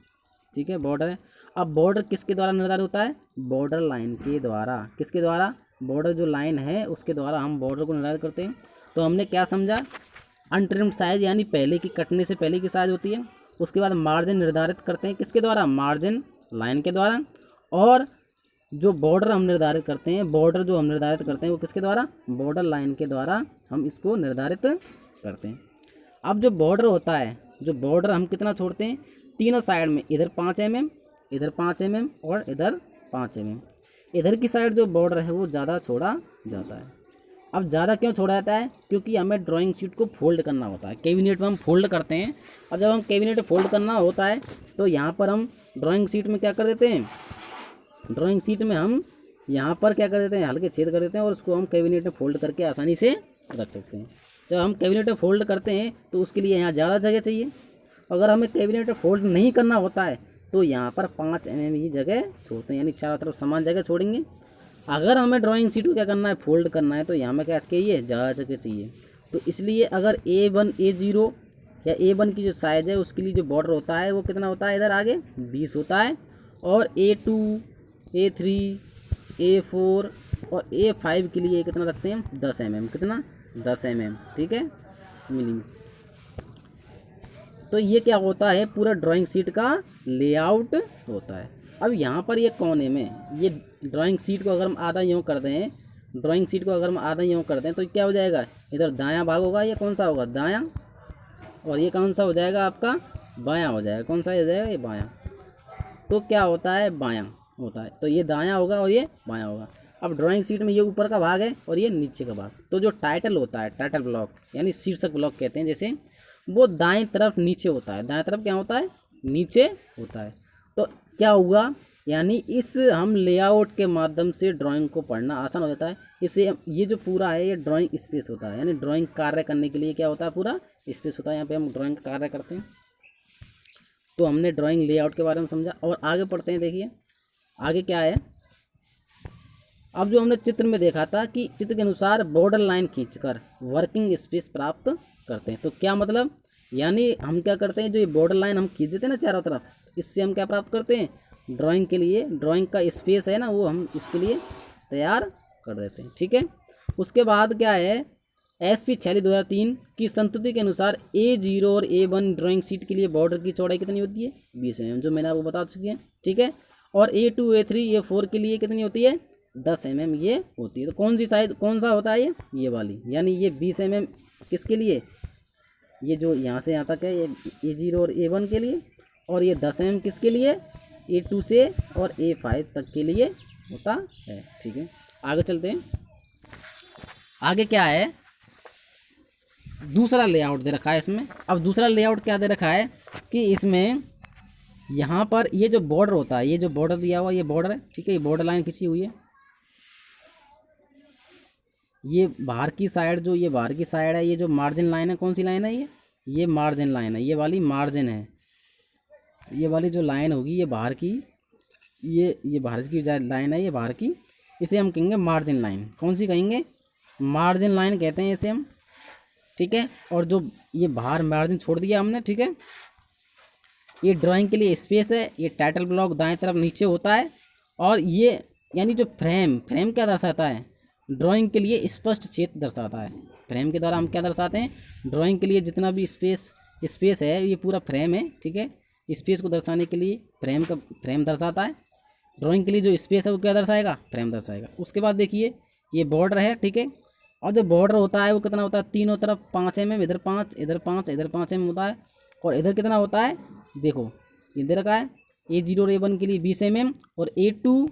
ठीक है, बॉर्डर है। अब बॉर्डर किसके द्वारा निर्धारित होता है, बॉर्डर लाइन के द्वारा। किसके द्वारा, बॉर्डर जो लाइन है उसके द्वारा हम बॉर्डर को निर्धारित करते हैं। तो हमने क्या समझा, अनट्रिम्ड साइज यानी पहले की, कटने से पहले की साइज होती है। उसके बाद मार्जिन निर्धारित करते हैं किसके द्वारा, मार्जिन लाइन के द्वारा। और जो बॉर्डर हम निर्धारित करते हैं, बॉर्डर जो हम निर्धारित करते हैं वो किसके द्वारा, बॉर्डर लाइन के द्वारा हम इसको निर्धारित करते हैं। अब जो बॉर्डर होता है, जो बॉर्डर हम कितना छोड़ते हैं, तीनों साइड में, इधर 5 mm, इधर 5 mm और इधर 5 mm। इधर की साइड जो बॉर्डर है वो ज़्यादा छोड़ा जाता है। अब ज़्यादा क्यों छोड़ा जाता है, क्योंकि हमें ड्राइंग शीट को फोल्ड करना होता है। कैबिनेट में हम फोल्ड करते हैं, और जब हम कैबिनेट फोल्ड करना होता है तो यहाँ पर हम ड्राइंग शीट में क्या कर देते हैं, ड्राइंग शीट में हम यहाँ पर क्या कर देते हैं, हल्के छेद कर देते हैं, और उसको हम कैबिनेट में फोल्ड करके आसानी से रख सकते हैं। जब हम कैबिनेट में फोल्ड करते हैं तो उसके लिए यहाँ ज़्यादा जगह चाहिए। अगर हमें कैबिनेट में फोल्ड नहीं करना होता है तो यहाँ पर 5 mm ही जगह छोड़ते हैं, यानी चारों तरफ समान जगह छोड़ेंगे। अगर हमें ड्राइंग शीट को क्या करना है, फोल्ड करना है, तो यहाँ में क्या चाहिए, ज़्यादा जगह चाहिए। तो इसलिए अगर A1 A0 या A1 की जो साइज़ है उसके लिए जो बॉर्डर होता है वो कितना होता है, इधर आगे 20 होता है, और A2 A3 A4 और A5 के लिए कितना रखते हैं, 10 mm। कितना, 10 mm। ठीक है, मिलीमीटर। तो ये क्या होता है, पूरा ड्राइंग शीट का लेआउट होता है। अब यहाँ पर ये कोने में, ये ड्राइंग शीट को अगर हम आधा यूँ कर दें, ड्राइंग शीट को अगर हम आधा यूँ कर दें तो क्या हो जाएगा, इधर दायां भाग होगा, ये कौन सा होगा, दायां, और ये कौन सा हो जाएगा आपका, बायां हो जाएगा। कौन सा हो जाएगा, ये बायां। तो क्या होता है, बायां होता है, तो ये दायां होगा और ये बायां होगा। अब ड्राइंग शीट में ये ऊपर का भाग है और ये नीचे का भाग। तो जो टाइटल होता है, टाइटल ब्लॉक यानी शीर्षक ब्लॉक कहते हैं, जैसे वो दाएं तरफ नीचे होता है, दाएं तरफ क्या होता है, नीचे होता है। तो क्या हुआ, यानी इस हम लेआउट के माध्यम से ड्राइंग को पढ़ना आसान हो जाता है। इसे ये जो पूरा है ये ड्राइंग स्पेस होता है, यानी ड्राइंग कार्य करने के लिए क्या होता है, पूरा स्पेस होता है। यहाँ पे हम ड्राइंग कार्य करते हैं। तो हमने ड्राइंग लेआउट के बारे में समझा, और आगे पढ़ते हैं। देखिए आगे क्या है, अब जो हमने चित्र में देखा था कि चित्र के अनुसार बॉर्डर लाइन खींचकर वर्किंग स्पेस प्राप्त करते हैं। तो क्या मतलब, यानी हम क्या करते हैं, जो ये बॉर्डर लाइन हम खींच देते हैं ना चारों तरफ, इससे हम क्या प्राप्त करते हैं, ड्राइंग के लिए ड्राइंग का स्पेस है ना वो हम इसके लिए तैयार कर देते हैं, ठीक है। उसके बाद क्या है, SP 46/2003 की संस्तुति के अनुसार A0 और A1 ड्राइंग शीट के लिए बॉर्डर की चौड़ाई कितनी होती है, 20 mm, जो मैंने आपको बता चुकी है, ठीक है। और A2 A3 A4 के लिए कितनी होती है, 10 mm ये होती है। तो कौन सी साइज, कौन सा होता है ये वाली, यानी ये 20 mm किसके लिए, ये जो यहाँ से यहाँ तक है ये A0 और A1 के लिए, और ये 10 mm किसके लिए, A2 से और A5 तक के लिए होता है, ठीक है। आगे चलते हैं। आगे क्या है, दूसरा लेआउट दे रखा है इसमें। अब दूसरा लेआउट क्या दे रखा है कि इसमें यहाँ पर ये जो बॉर्डर होता है, ये जो बॉर्डर दिया हुआ ये बॉर्डर है, ठीक है, ये बॉर्डर लाइन खींची हुई है, ये बाहर की साइड, जो ये बाहर की साइड है, ये जो मार्जिन लाइन है, कौन सी लाइन है ये मार्जिन लाइन है, ये वाली मार्जिन है, ये वाली जो लाइन होगी ये बाहर की, ये बाहर की लाइन है, ये बाहर की, इसे हम कहेंगे मार्जिन लाइन। कौन सी कहेंगे, मार्जिन लाइन कहते हैं इसे हम, ठीक है। और जो ये बाहर मार्जिन छोड़ दिया हमने, ठीक है, ये ड्राइंग के लिए स्पेस है, ये टाइटल ब्लॉक दाएं तरफ नीचे होता है, और ये यानी जो फ्रेम क्या दर्शाता है, ड्राइंग के लिए स्पष्ट क्षेत्र दर्शाता है। फ्रेम के द्वारा हम क्या दर्शाते हैं, ड्राइंग के लिए जितना भी स्पेस है ये पूरा फ्रेम है, ठीक है। स्पेस को दर्शाने के लिए फ्रेम दर्शाता है। ड्राइंग के लिए जो स्पेस है वो क्या दर्शाएगा, फ्रेम दर्शाएगा। उसके बाद देखिए ये बॉर्डर है, ठीक है, और जो बॉर्डर होता है वो कितना होता है, तीनों तरफ 5 mm, इधर 5, इधर 5, इधर 5 mm होता है, और इधर कितना होता है, देखो इधर का है A0 और A1 के लिए 20 mm, और A2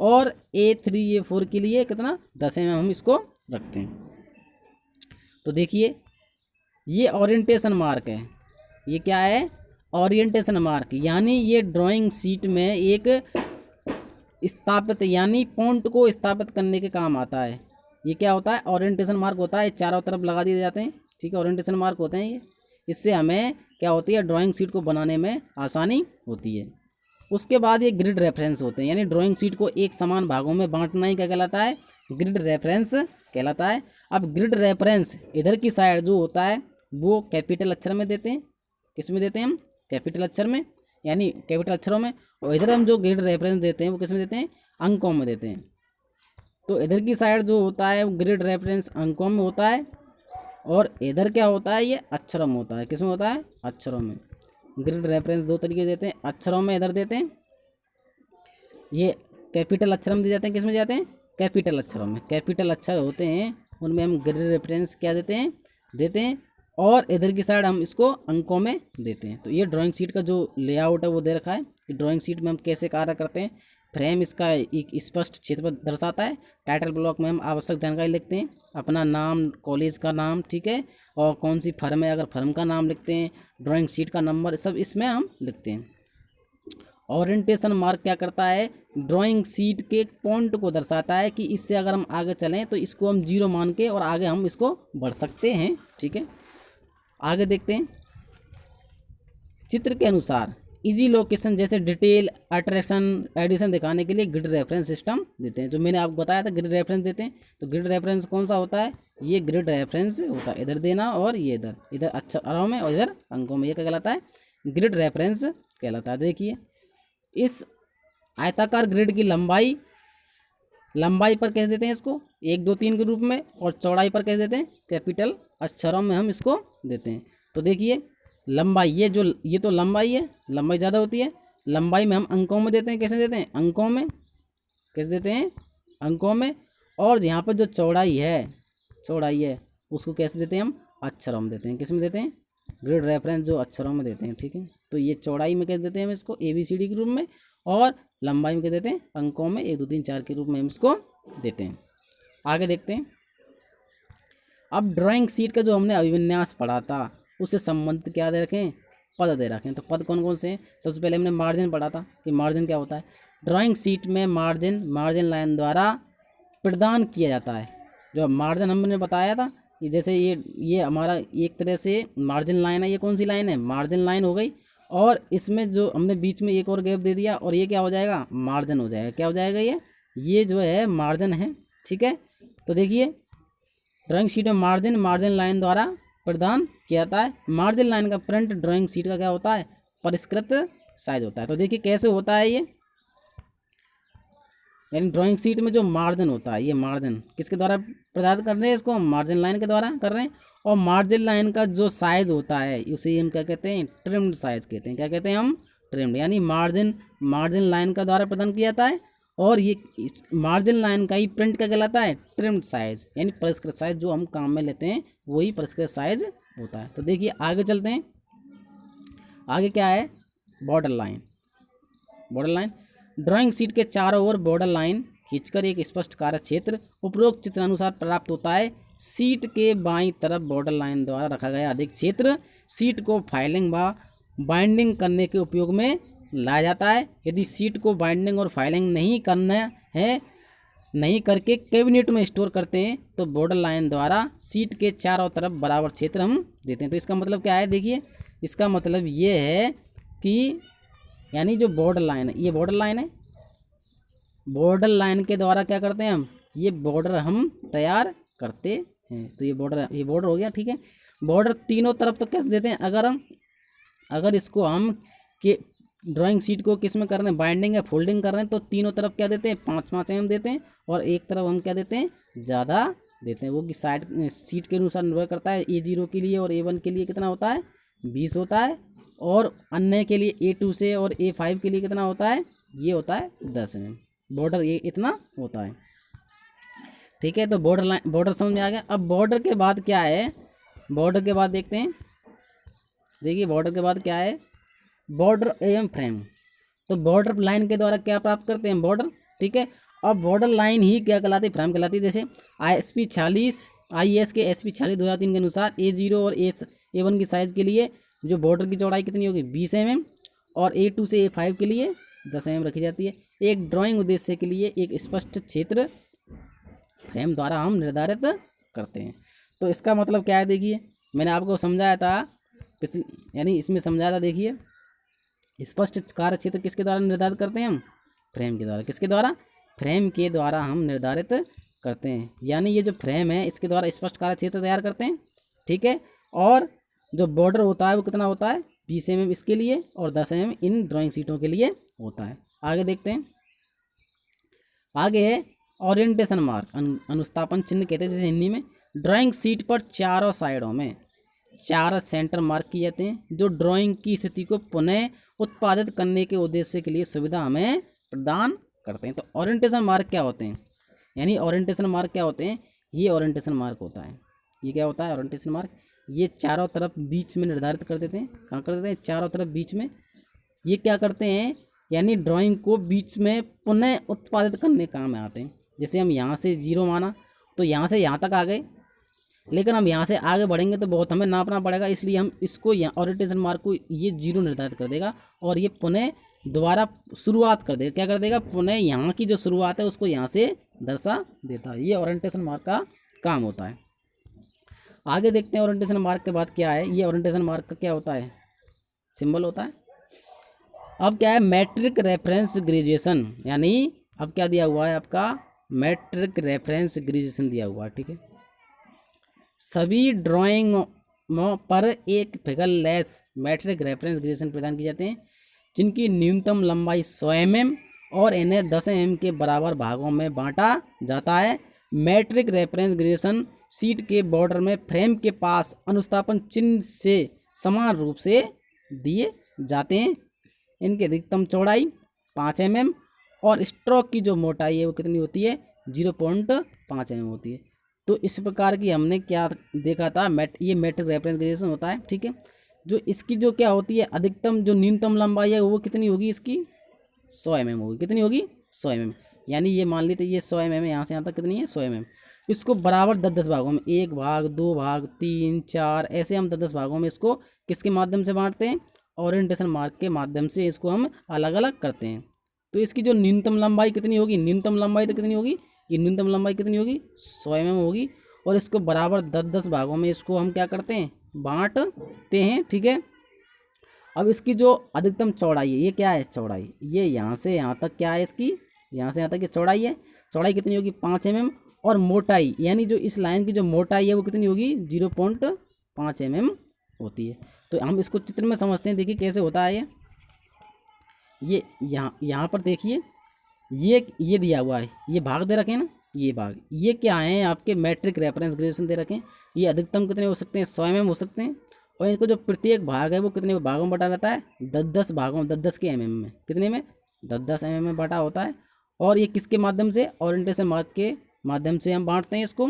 और A3 A4 के लिए कितना 10 mm हम इसको रखते हैं। तो देखिए ये ओरिएंटेशन मार्क है, ये क्या है, ओरिएंटेशन मार्क, यानी ये ड्राइंग शीट में एक स्थापित यानी पॉइंट को स्थापित करने के काम आता है। ये क्या होता है, ओरिएंटेशन मार्क होता है, चारों तरफ लगा दिए जाते हैं, ठीक है, ओरिएंटेशन मार्क होते हैं ये। इससे हमें क्या होती है, ड्राइंग शीट को बनाने में आसानी होती है। उसके बाद ये ग्रिड रेफरेंस होते हैं, यानी ड्राइंग शीट को एक समान भागों में बांटना ही क्या कहलाता है, ग्रिड रेफरेंस कहलाता है। अब ग्रिड रेफरेंस इधर की साइड जो होता है वो कैपिटल अक्षर में देते हैं, किस में देते हैं हम, कैपिटल अक्षर में, यानी कैपिटल अक्षरों में, और इधर हम जो ग्रिड रेफरेंस देते हैं वो किस में देते हैं, अंकों में देते हैं। तो इधर की साइड जो होता है वो ग्रिड रेफरेंस अंकों में होता है, और इधर क्या होता है, ये अक्षरों में होता है, किस में होता है, अक्षरों में। ग्रिड रेफरेंस दो तरीके देते हैं, अक्षरों में इधर देते हैं, ये कैपिटल अक्षर में दिए जाते हैं, किस में जाते हैं, कैपिटल अक्षरों में। कैपिटल अक्षर होते हैं उनमें हम ग्रिड रेफरेंस क्या देते हैं, और इधर की साइड हम इसको अंकों में देते हैं। तो ये ड्राइंग शीट का जो लेआउट है वो दे रखा है कि ड्राइंग शीट में हम कैसे कार्य करते हैं। फ्रेम इसका एक स्पष्ट क्षेत्र दर्शाता है। टाइटल ब्लॉक में हम आवश्यक जानकारी लिखते हैं, अपना नाम, कॉलेज का नाम, ठीक है, और कौन सी फर्म है अगर फर्म का नाम लिखते हैं, ड्राइंग शीट का नंबर, सब इसमें हम लिखते हैं। ओरिएंटेशन मार्क क्या करता है, ड्राइंग शीट के पॉइंट को दर्शाता है कि इससे अगर हम आगे चलें तो इसको हम 0 मान के और आगे हम इसको बढ़ सकते हैं, ठीक है। आगे देखते हैं, चित्र के अनुसार इजी लोकेशन जैसे डिटेल, अट्रैक्शन, एडिशन दिखाने के लिए ग्रिड रेफरेंस सिस्टम देते हैं। जो मैंने आपको बताया था ग्रिड रेफरेंस देते हैं, तो ग्रिड रेफरेंस कौन सा होता है, ये ग्रिड रेफरेंस होता है, इधर देना और ये इधर अक्षरों में और इधर अंकों में, ये क्या कहलाता है, ग्रिड रेफरेंस कहलाता है। देखिए इस आयताकार ग्रिड की लंबाई पर कैसे देते हैं इसको, 1 2 3 के रूप में, और चौड़ाई पर कैसे देते हैं, कैपिटल अक्षरों में हम इसको देते हैं। तो देखिए लंबाई, ये तो लंबाई है, लंबाई ज़्यादा होती है, लंबाई में हम अंकों में देते हैं, कैसे देते हैं, अंकों में, कैसे देते हैं, अंकों में। और यहाँ पर जो चौड़ाई है उसको कैसे देते हैं, हम अक्षरों में देते हैं, किस में देते हैं, ग्रिड रेफरेंस जो अक्षरों में देते हैं, ठीक है। तो ये चौड़ाई में कैसे देते हैं हम इसको, ABCD के रूप में, और लंबाई में क्या देते हैं, अंकों में 1 2 3 4 के रूप में हम इसको देते हैं। आगे देखते हैं, अब ड्राइंग शीट का जो हमने अभिविन्यास पढ़ा था उससे संबंधित क्या दे रखें, पद दे रखें। तो पद कौन कौन से हैं, सबसे पहले हमने मार्जिन पढ़ा था कि मार्जिन क्या होता है। ड्राइंग शीट में मार्जिन लाइन द्वारा प्रदान किया जाता है। जो मार्जिन हमने बताया था कि जैसे ये हमारा एक तरह से मार्जिन लाइन है, ये कौन सी लाइन है, मार्जिन लाइन हो गई, और इसमें जो हमने बीच में एक और गैप दे दिया और ये क्या हो जाएगा, मार्जिन हो जाएगा। क्या हो जाएगा, ये जो है मार्जिन है, ठीक है। तो देखिए ड्राइंग शीट में मार्जिन लाइन द्वारा प्रदान किया जाता है। मार्जिन लाइन का फ्रंट ड्राइंग शीट का क्या होता है, परिष्कृत साइज होता है। तो देखिए कैसे होता है ये, यानी ड्राइंग शीट में जो मार्जिन होता है, ये मार्जिन किसके द्वारा प्रदान कर रहे हैं, इसको हम मार्जिन लाइन के द्वारा कर रहे हैं। और मार्जिन लाइन का जो साइज होता है उसे हम क्या कहते हैं, ट्रिम्ड साइज कहते हैं। क्या कहते हैं हम, ट्रिम्ड। यानी मार्जिन लाइन का द्वारा प्रदान किया जाता है, और ये मार्जिन लाइन का ही प्रिंट क्या कहलाता है, ट्रिम्ड साइज। यानी परिष्कृत साइज जो हम काम में लेते हैं वही परिष्कृत साइज होता है। तो देखिए आगे चलते हैं। आगे क्या है, border line. Border line drawing sheet के चारों ओर बॉर्डर लाइन खींचकर एक स्पष्ट कार्य क्षेत्र उपरोक्त चित्रानुसार प्राप्त होता है। शीट के बाईं तरफ बॉर्डर लाइन द्वारा रखा गया अधिक क्षेत्र शीट को फाइलिंग व बाइंडिंग करने के उपयोग में लाया जाता है। यदि शीट को बाइंडिंग और फाइलिंग नहीं करना है, नहीं करके कैबिनेट में स्टोर करते हैं, तो बॉर्डर लाइन द्वारा शीट के चारों तरफ बराबर क्षेत्र हम देते हैं। तो इसका मतलब क्या है, देखिए इसका मतलब ये है कि यानी जो बॉर्डर लाइन है, ये बॉर्डर लाइन है, बॉर्डर लाइन के द्वारा क्या करते हैं हम, ये बॉर्डर हम तैयार करते हैं। तो ये बॉर्डर हो गया, ठीक है। बॉर्डर तीनों तरफ तो कैसे देते हैं, अगर इसको हम के ड्राइंग शीट को किस में कर रहे हैं, बाइंडिंग या फोल्डिंग कर रहे हैं, तो तीनों तरफ क्या देते हैं, 5-5 mm देते हैं, और एक तरफ हम क्या देते हैं, ज़्यादा देते हैं। वो कि साइड शीट के अनुसार निर्भर करता है। A0 के लिए और A1 के लिए कितना होता है, 20 होता है, और अन्य के लिए A2 से और A5 के लिए कितना होता है, ये होता है 10 mm। बॉर्डर ये इतना होता है, ठीक है। तो बॉर्डर समझ में आ गया। अब बॉर्डर के बाद क्या है, बॉर्डर के बाद देखते हैं। देखिए बॉर्डर के बाद क्या है, बॉर्डर एवं फ्रेम। तो बॉर्डर लाइन के द्वारा क्या प्राप्त करते हैं, बॉर्डर, ठीक है। अब बॉर्डर लाइन ही क्या कहलाती है, फ्रेम कहलाती है। जैसे IS के SP 46 2003 के अनुसार A0 और A1 की साइज़ के लिए जो बॉर्डर की चौड़ाई कितनी होगी, 20 mm, और A2 से A5 के लिए 10 mm रखी जाती है। एक ड्राइंग उद्देश्य के लिए एक स्पष्ट क्षेत्र फ्रेम द्वारा हम निर्धारित करते हैं। तो इसका मतलब क्या है, देखिए मैंने आपको समझाया था, यानी इसमें समझाया था। देखिए स्पष्ट कार्य क्षेत्र किसके द्वारा निर्धारित करते हैं हम, फ्रेम के द्वारा। किसके द्वारा, फ्रेम के द्वारा हम निर्धारित करते हैं। यानी ये जो फ्रेम है इसके द्वारा स्पष्ट कार्य क्षेत्र तैयार करते हैं, ठीक है। और जो बॉर्डर होता है वो कितना होता है, 20 mm इसके लिए और 10 mm इन ड्राइंग शीटों के लिए होता है। आगे देखते हैं। आगे है ओरिएंटेशन मार्क, अनुस्थापन चिन्ह कहते हैं। जैसे हिंदी में ड्राइंग शीट पर चारों साइडों में 4 सेंटर मार्क किए जाते हैं, जो ड्राइंग की स्थिति को पुनः उत्पादित करने के उद्देश्य के लिए सुविधा हमें प्रदान करते हैं। तो ओरिएंटेशन मार्क क्या होते हैं, यानी ओरिएंटेशन मार्क क्या होते हैं, ये ओरिएंटेशन मार्क होता है। ये क्या होता है, ओरिएंटेशन मार्क। ये चारों तरफ बीच में निर्धारित कर देते हैं। कहाँ कर देते हैं, चारों तरफ बीच में। ये क्या करते हैं, यानी ड्राइंग को बीच में पुनः उत्पादित करने काम में आते हैं। जैसे हम यहाँ से 0 माना तो यहाँ से यहाँ तक आ गए, लेकिन हम यहाँ से आगे बढ़ेंगे तो बहुत हमें नापना पड़ेगा, इसलिए हम इसको यहाँ ओरिएंटेशन मार्क को ये 0 निर्धारित कर देगा, और ये पुनः दोबारा शुरुआत कर देगा। क्या कर देगा, पुनः यहाँ की जो शुरुआत है उसको यहाँ से दर्शा देता है। ये ओरिएंटेशन मार्क का काम होता है। आगे देखते हैं ओरिएंटेशन मार्क के बाद क्या है। ये ओरिएंटेशन मार्क का क्या होता है, सिंबल होता है। अब क्या है, मैट्रिक रेफरेंस ग्रेजुएशन, यानी अब क्या दिया हुआ है आपका, मैट्रिक रेफरेंस ग्रेजुएशन दिया हुआ है, ठीक है। सभी ड्राइंग पर एक figure less metric reference graduation प्रदान किए जाते हैं, जिनकी न्यूनतम लंबाई 100 mm और इन्हें 10 mm के बराबर भागों में बांटा जाता है। मैट्रिक रेफरेंस ग्रेजुएशन शीट के बॉर्डर में फ्रेम के पास अनुस्थापन चिन्ह से समान रूप से दिए जाते हैं। इनकी अधिकतम चौड़ाई 5 mm और स्ट्रोक की जो मोटाई है वो कितनी होती है, 0.5 mm होती है। तो इस प्रकार की हमने क्या देखा था, ये मैट्रिक रेफरेंस ग्रेजुएशन होता है, ठीक है। जो इसकी जो क्या होती है, अधिकतम जो न्यूनतम लंबाई है वो कितनी होगी, इसकी 100 mm होगी। कितनी होगी, 100 mm। यानी ये मान लेते ये 100 mm है, यहाँ से यहाँ तक कितनी है, 100 mm। इसको बराबर 10-10 भागों में, 1 भाग 2 भाग 3 4 ऐसे हम 10-10 भागों में इसको किसके माध्यम से बांटते हैं, ओरिएंटेशन मार्क के माध्यम से इसको हम अलग अलग करते हैं। तो इसकी जो न्यूनतम लंबाई कितनी होगी, न्यूनतम लंबाई तो कितनी होगी, ये न्यूनतम लंबाई कितनी होगी, 100 mm होगी। और इसको बराबर 10-10 भागों में इसको हम क्या करते हैं, बांटते हैं, ठीक है। अब इसकी जो अधिकतम चौड़ाई है, ये क्या है, चौड़ाई, ये यहाँ से यहाँ तक क्या है, इसकी यहाँ से यहाँ तक ये चौड़ाई है। चौड़ाई कितनी होगी, 5 mm। और मोटाई, यानी जो इस लाइन की जो मोटाई है वो कितनी होगी, 0.5 mm होती है। तो हम इसको चित्र में समझते हैं। देखिए कैसे होता है ये यहाँ पर देखिए, ये दिया हुआ है, ये भाग दे रखे हैं ना, ये भाग, ये क्या है आपके मैट्रिक रेफरेंस ग्रेजुएशन दे रखे हैं। ये अधिकतम कितने हो सकते हैं, 100 mm हो सकते हैं। और इनको जो प्रत्येक भाग है वो कितने भागों में बटा रहता है, 10-10 भागों, 10-10 के mm में, कितने में, 10-10 mm में बटा होता है। और ये किसके माध्यम से, ओरिएंटेशन मार्क के माध्यम से हम बांटते हैं इसको।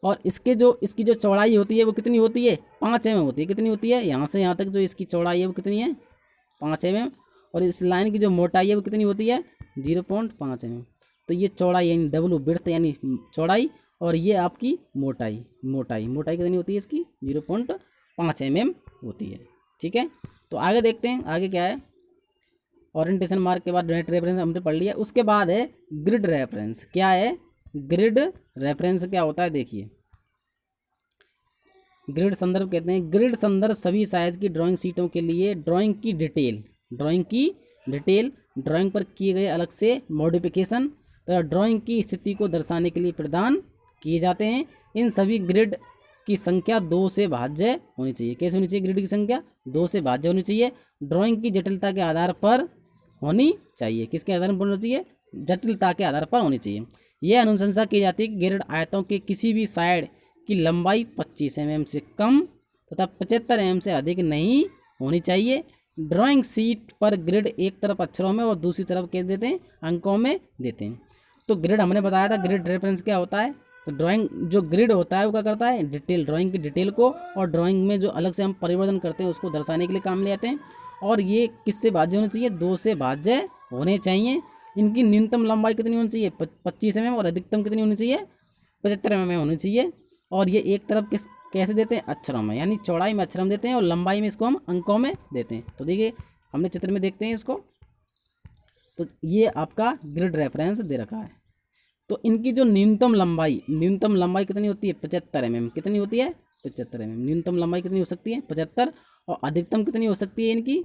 और इसकी जो चौड़ाई होती है वो कितनी होती है, 5 mm होती है। कितनी होती है, यहाँ से यहाँ तक जो इसकी चौड़ाई है वो कितनी है, 5 mm। और इस लाइन की जो मोटाई है वो कितनी होती है, 0.5 mm। तो ये चौड़ाई यानी डब्लू विड्थ यानी चौड़ाई, और ये आपकी मोटाई कितनी होती है इसकी, 0.5 mm होती है। ठीक है, तो आगे देखते हैं आगे क्या है। ओरिएंटेशन मार्क के बाद नेट रेफरेंस हमने पढ़ लिया। उसके बाद है ग्रिड रेफरेंस। क्या है, ग्रिड रेफरेंस क्या होता है, देखिए। ग्रिड संदर्भ कहते हैं, ग्रिड संदर्भ सभी साइज की ड्राइंग शीटों के लिए ड्राइंग की डिटेल ड्राइंग पर किए गए अलग से मॉडिफिकेशन तथा ड्राइंग की स्थिति को दर्शाने के लिए प्रदान किए जाते हैं। इन सभी ग्रिड की संख्या 2 से भाज्य होनी चाहिए। कैसे होनी चाहिए, ग्रिड की संख्या 2 से भाज्य होनी चाहिए। ड्राइंग की जटिलता के आधार पर होनी चाहिए। किसके आधार पर होनी चाहिए, जटिलता के आधार पर होनी चाहिए। यह अनुशंसा की जाती है कि ग्रिड आयतों के किसी भी साइड की लंबाई 25 mm से कम तथा 75 mm से अधिक नहीं होनी चाहिए। ड्राइंग शीट पर ग्रिड एक तरफ अक्षरों में और दूसरी तरफ क्या देते हैं, अंकों में देते हैं। तो ग्रिड हमने बताया था, ग्रिड रेफरेंस क्या होता है। तो ड्राइंग जो ग्रिड होता है वो क्या करता है, डिटेल, ड्राइंग की डिटेल को और ड्राइंग में जो अलग से हम परिवर्तन करते हैं उसको दर्शाने के लिए काम ले आते हैं। और ये किससे भाज्य होने चाहिए, 2 से भाज्य होने चाहिए। इनकी न्यूनतम लंबाई कितनी होनी चाहिए, 25 mm, और अधिकतम कितनी होनी चाहिए, 75 mm होनी चाहिए। और ये एक तरफ कैसे देते हैं, अक्षरों में, यानी चौड़ाई में अक्षर में देते हैं और लंबाई में इसको हम अंकों में देते हैं। तो देखिए हमने चित्र में देखते हैं इसको। तो ये आपका ग्रिड रेफरेंस दे रखा है। तो इनकी जो न्यूनतम लंबाई कितनी होती है, 75 mm। कितनी होती है, 75 mm न्यूनतम लंबाई कितनी हो सकती है, 75। और अधिकतम कितनी हो सकती है इनकी,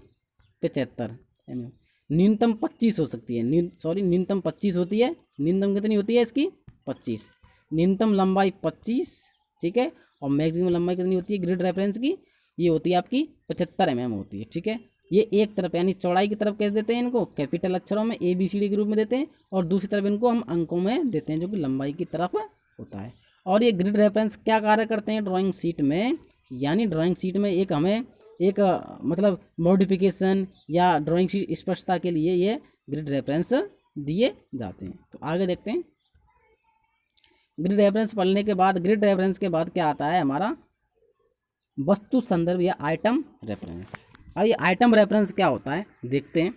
75 mm। न्यूनतम 25 हो सकती है, न्यूनतम 25 होती है। न्यूनतम कितनी होती है इसकी, 25। न्यूनतम लंबाई 25, ठीक है। और मैक्सिमम लंबाई कितनी होती है ग्रिड रेफरेंस की, ये होती है आपकी 75 mm होती है, ठीक है। ये एक तरफ यानी चौड़ाई की तरफ कैसे देते हैं इनको, कैपिटल अक्षरों में ABCD के रूप में देते हैं, और दूसरी तरफ इनको हम अंकों में देते हैं जो कि लंबाई की तरफ होता है। और ये ग्रिड रेफरेंस क्या कार्य करते हैं ड्राइंग शीट में, यानी ड्राइंग शीट में एक मतलब मॉडिफिकेशन या ड्राइंग शीट स्पष्टता के लिए ये ग्रिड रेफरेंस दिए जाते हैं। तो आगे देखते हैं। ग्रिड रेफरेंस पढ़ने के बाद, ग्रिड रेफरेंस के बाद क्या आता है हमारा, वस्तु संदर्भ या आइटम रेफरेंस। अब ये आइटम रेफरेंस क्या होता है देखते हैं।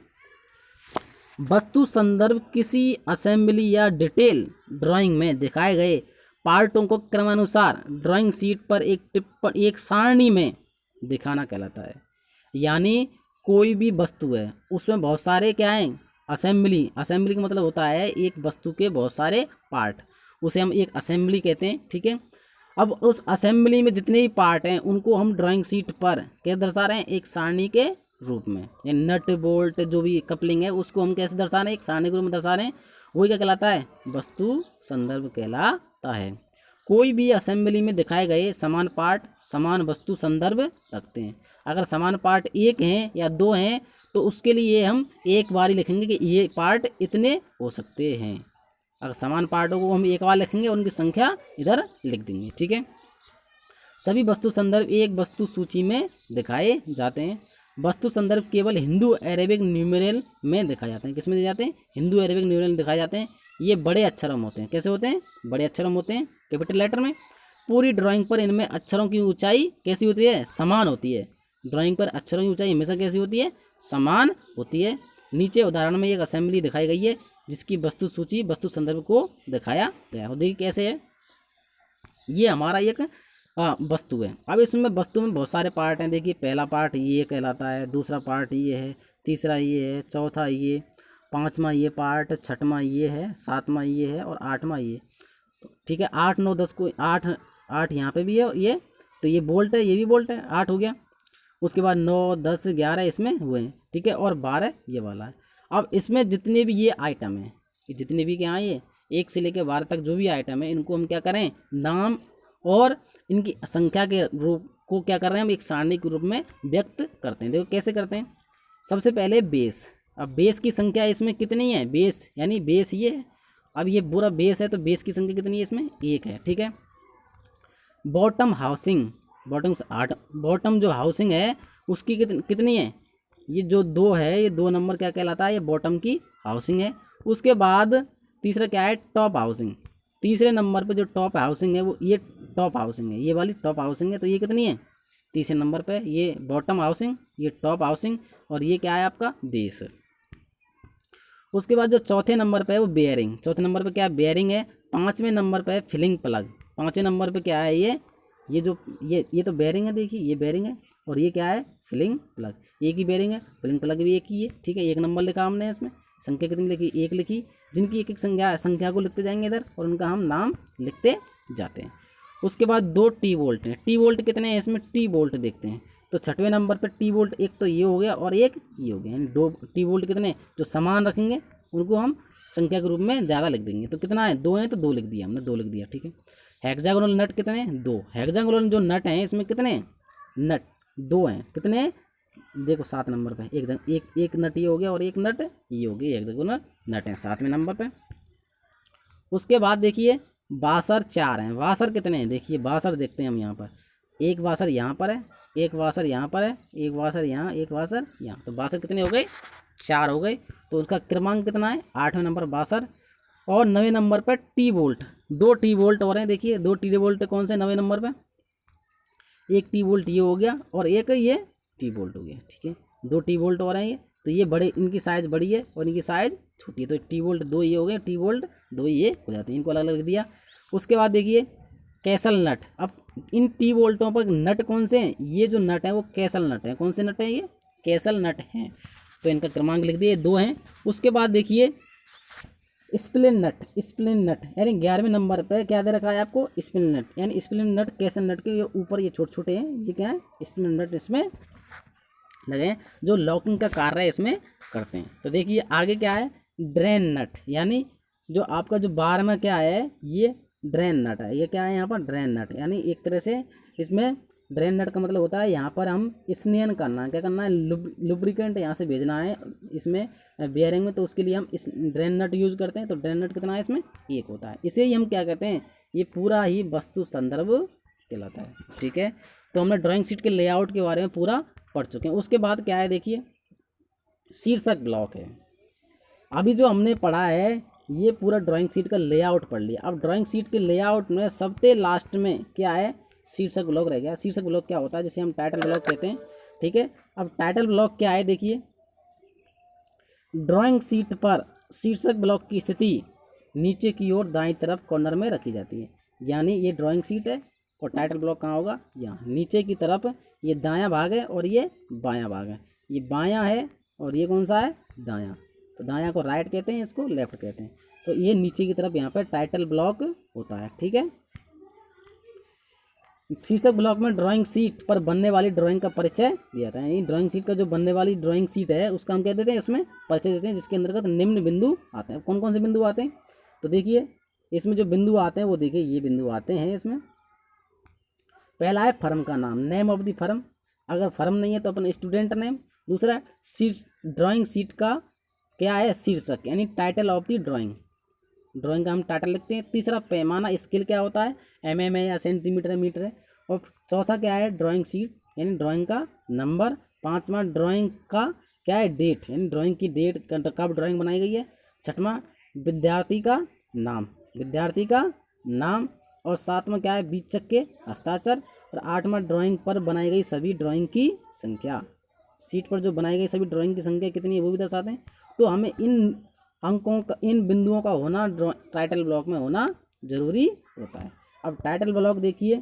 वस्तु संदर्भ किसी असेंबली या डिटेल ड्राइंग में दिखाए गए पार्टों को क्रमानुसार ड्राइंग शीट पर एक सारणी में दिखाना कहलाता है। यानी कोई भी वस्तु है उसमें बहुत सारे क्या हैं, असेंबली का मतलब होता है एक वस्तु के बहुत सारे पार्ट, उसे हम एक असेंबली कहते हैं, ठीक है। अब उस असेंबली में जितने भी पार्ट हैं उनको हम ड्राइंग शीट पर क्या दर्शा रहे हैं, एक सारणी के रूप में। या नट बोल्ट जो भी कपलिंग है उसको हम कैसे दर्शा रहे हैं, एक सारणी के रूप में दर्शा रहे हैं। वही क्या कहलाता है, वस्तु संदर्भ कहलाता है। कोई भी असेंबली में दिखाए गए समान पार्ट समान वस्तु संदर्भ रखते हैं। अगर समान पार्ट एक हैं या दो हैं तो उसके लिए हम एक बार ही लिखेंगे कि ये पार्ट इतने हो सकते हैं। अगर समान पार्टों को हम एक बार लिखेंगे उनकी संख्या इधर लिख देंगे, ठीक है। सभी वस्तु संदर्भ एक वस्तु सूची में दिखाए जाते हैं। वस्तु संदर्भ केवल हिंदू अरेबिक न्यूमेरल में दिखाए जाते हैं। किसमें दिए जाते हैं, हिंदू अरेबिक न्यूमेरल में दिखाए जाते हैं। ये बड़े अक्षरों में होते हैं। कैसे होते हैं, बड़े अक्षरों में होते हैं, कैपिटल लेटर में। पूरी ड्राइंग पर इनमें अक्षरों की ऊंचाई कैसी होती है, समान होती है। ड्राइंग पर अक्षरों की ऊंचाई हमेशा कैसी होती है, समान होती है। नीचे उदाहरण में एक असेंबली दिखाई गई है जिसकी वस्तु सूची वस्तु संदर्भ को दिखाया गया है। देखिए कैसे है, ये हमारा एक वस्तु है। अब इसमें वस्तु में बहुत सारे पार्ट हैं। देखिए पहला पार्ट ये कहलाता है, दूसरा पार्ट ये है, तीसरा ये है, चौथा ये, पांचवा ये पार्ट, छठवां ये है, सातवां ये है और आठवां ये, ठीक है। 8 9 10 को 8 यहाँ पे भी है ये, तो ये बोल्ट है, ये भी बोल्ट है, 8 हो गया। उसके बाद 9 10 11 इसमें हुए हैं, ठीक है, और 12 ये वाला है। अब इसमें जितने भी ये आइटम हैं, जितने भी क्या हैं, ये 1 से लेकर 12 तक जो भी आइटम है इनको हम क्या करें, नाम और इनकी संख्या के रूप को क्या कर रहे हैं हम एक सारणी के रूप में व्यक्त करते हैं। देखो कैसे करते हैं। सबसे पहले बेस, अब बेस की संख्या इसमें कितनी है, बेस यानी बेस ये है, अब ये पूरा बेस है तो बेस की संख्या कितनी है इसमें, एक है, ठीक है। बॉटम हाउसिंग, बॉटम जो हाउसिंग है उसकी कितनी है, ये जो दो है, ये 2 नंबर क्या कहलाता है, ये बॉटम की हाउसिंग है। उसके बाद तीसरा क्या है, टॉप हाउसिंग, तीसरे नंबर पे जो टॉप हाउसिंग है वो ये टॉप हाउसिंग है, ये वाली टॉप हाउसिंग है, तो ये कितनी है, तीसरे नंबर पे ये बॉटम हाउसिंग, ये टॉप हाउसिंग, और ये क्या है आपका बेस। उसके बाद जो चौथे नंबर पे है वो बेयरिंग, चौथे नंबर पे क्या है, बेयरिंग है। पाँचवें नंबर पे है फिलिंग प्लग, पाँचवें नंबर पे क्या है, ये जो ये तो बेयरिंग है, देखिए ये बेयरिंग है, और ये क्या है, फिलिंग प्लग, एक ही बेयरिंग है, फिलिंग प्लग भी एक ही है, ठीक है। एक नंबर लिखा हमने इसमें, संख्या कितनी लिखी, एक लिखी, जिनकी एक एक संख्या को लिखते जाएंगे इधर, और उनका हम नाम लिखते जाते हैं। उसके बाद 2 टी बोल्ट हैं, टी बोल्ट कितने हैं इसमें, टी बोल्ट देखते हैं, तो छठवें नंबर पर टी बोल्ट एक तो ये हो गया और एक ये हो गया, यानी 2 टी बोल्ट कितने, जो समान रखेंगे उनको हम संख्या के रूप में ज़्यादा लिख देंगे, तो कितना है, 2 है तो 2 लिख दिया हमने, 2 लिख दिया, ठीक है। हेक्सागोनल नट कितने हैं, 2, हेक्सागोनल जो नट हैं इसमें कितने नट, 2 हैं, कितने, देखो 7 नंबर पे एक नट ये हो गया और एक नट ये हो गया, हेक्सागोनल नट है 7वें नंबर पे। उसके बाद देखिए वाशर 4 हैं, वाशर कितने हैं, देखिए वाशर देखते हैं हम यहाँ पर, एक वाशर यहाँ पर है, एक वाशर यहाँ पर है, एक वाशर यहाँ, एक वाशर यहाँ, तो वाशर कितने हो गए, 4 हो गए। तो उसका क्रमांक कितना है, 8वें नंबर वाशर। और 9वें नंबर पर टी बोल्ट, 2 टी बोल्ट और हैं, देखिए 2 टी बोल्ट कौन से 9वें नंबर पे, एक टी बोल्ट ये हो गया और एक ये टी बोल्ट हो गया, ठीक है, 2 टी बोल्ट और हैं ये, तो ये बड़े, इनकी साइज़ बड़ी है और इनकी साइज़ छोटी है, तो टी बोल्ट 2 ये हो गए, टी बोल्ट 2 ये हो जाते हैं, इनको अलग अलग दिया। उसके बाद देखिए कैसल नट, अब इन टी बोल्टों पर नट कौन से हैं, ये जो नट है वो कैसल नट है, कौन से नट हैं, ये कैसल नट हैं, तो इनका क्रमांक लिख दिए 2 हैं। उसके बाद देखिए स्प्लिन नट यानी 11वें नंबर पे क्या दे रखा है आपको, स्प्लिन नट, यानी स्प्लिन नट कैसल नट के ऊपर ये छोटे छोटे हैं, ये क्या है, स्प्लिन नट इसमें लगे जो लॉकिंग का कार्य है इसमें करते हैं। तो देखिए आगे क्या है, ड्रेन नट, यानी जो आपका जो बार में क्या है, ये ड्रेन नट है, ये क्या है यहाँ पर, ड्रेन नट, यानी एक तरह से इसमें ड्रेन नट का मतलब होता है यहाँ पर हम स्नेन करना है, क्या करना है, लुब्रिकेंट यहाँ से भेजना है इसमें बेयरिंग में, तो उसके लिए हम इस ड्रेन नट यूज़ करते हैं। तो ड्रेन नट कितना है इसमें, एक होता है, इसे ही हम क्या कहते हैं, ये पूरा ही वस्तु संदर्भ कहलाता है, ठीक है। तो हमने ड्राइंग शीट के लेआउट के बारे में पूरा पढ़ चुके हैं। उसके बाद क्या है, देखिए शीर्षक ब्लॉक है, अभी जो हमने पढ़ा है ये पूरा ड्राइंग शीट का लेआउट पढ़ लिया। अब ड्राइंग शीट के लेआउट में सबसे लास्ट में क्या है, शीर्षक ब्लॉक रह गया। शीर्षक ब्लॉक क्या होता है, जिसे हम टाइटल ब्लॉक कहते हैं, ठीक है। अब टाइटल ब्लॉक क्या है, देखिए ड्राइंग शीट पर शीर्षक ब्लॉक की स्थिति नीचे की ओर दाईं तरफ कॉर्नर में रखी जाती है, यानी ये ड्राइंग शीट है और टाइटल ब्लॉक कहाँ होगा, यहाँ नीचे की तरफ, ये दायां भाग है और ये बायां भाग है, ये बायां है और ये कौन सा है, दायां, तो दायां को राइट कहते हैं, इसको लेफ्ट कहते हैं, तो ये नीचे की तरफ यहाँ पर टाइटल ब्लॉक होता है, ठीक है। शीर्षक ब्लॉक में ड्राइंग शीट पर बनने वाली ड्राइंग का परिचय दिया जाता है, यानी ड्राइंग शीट का जो बनने वाली ड्राइंग शीट है उसका हम कह देते हैं, उसमें परिचय देते हैं, जिसके अंतर्गत निम्न बिंदु आते हैं। कौन कौन से बिंदु आते हैं, तो देखिए इसमें जो बिंदु आते हैं वो देखिए ये बिंदु आते हैं इसमें। पहला है फर्म का नाम, नेम ऑफ द फर्म, अगर फर्म नहीं है तो अपन स्टूडेंट नेम। दूसरा ड्राइंग शीट का क्या है, शीर्षक, यानी टाइटल ऑफ द ड्राइंग का हम टाइटल लिखते हैं। तीसरा पैमाना, स्केल क्या होता है, mm है या सेंटीमीटर है, मीटर है। और चौथा क्या है, ड्राइंग शीट यानी ड्राइंग का नंबर। पांचवा ड्राइंग का क्या है, डेट, यानी ड्राइंग की डेट, कब ड्राइंग बनाई गई है। छठवां विद्यार्थी का नाम। और सातवां क्या है, बीचक के हस्ताक्षर। और आठवां ड्राइंग पर बनाई गई सभी ड्राइंग की संख्या, शीट पर जो बनाई गई सभी ड्राइंग की संख्या कितनी है वो भी दर्शाते हैं। तो हमें इन अंकों का, इन बिंदुओं का होना टाइटल ब्लॉक में होना जरूरी होता है। अब टाइटल ब्लॉक देखिए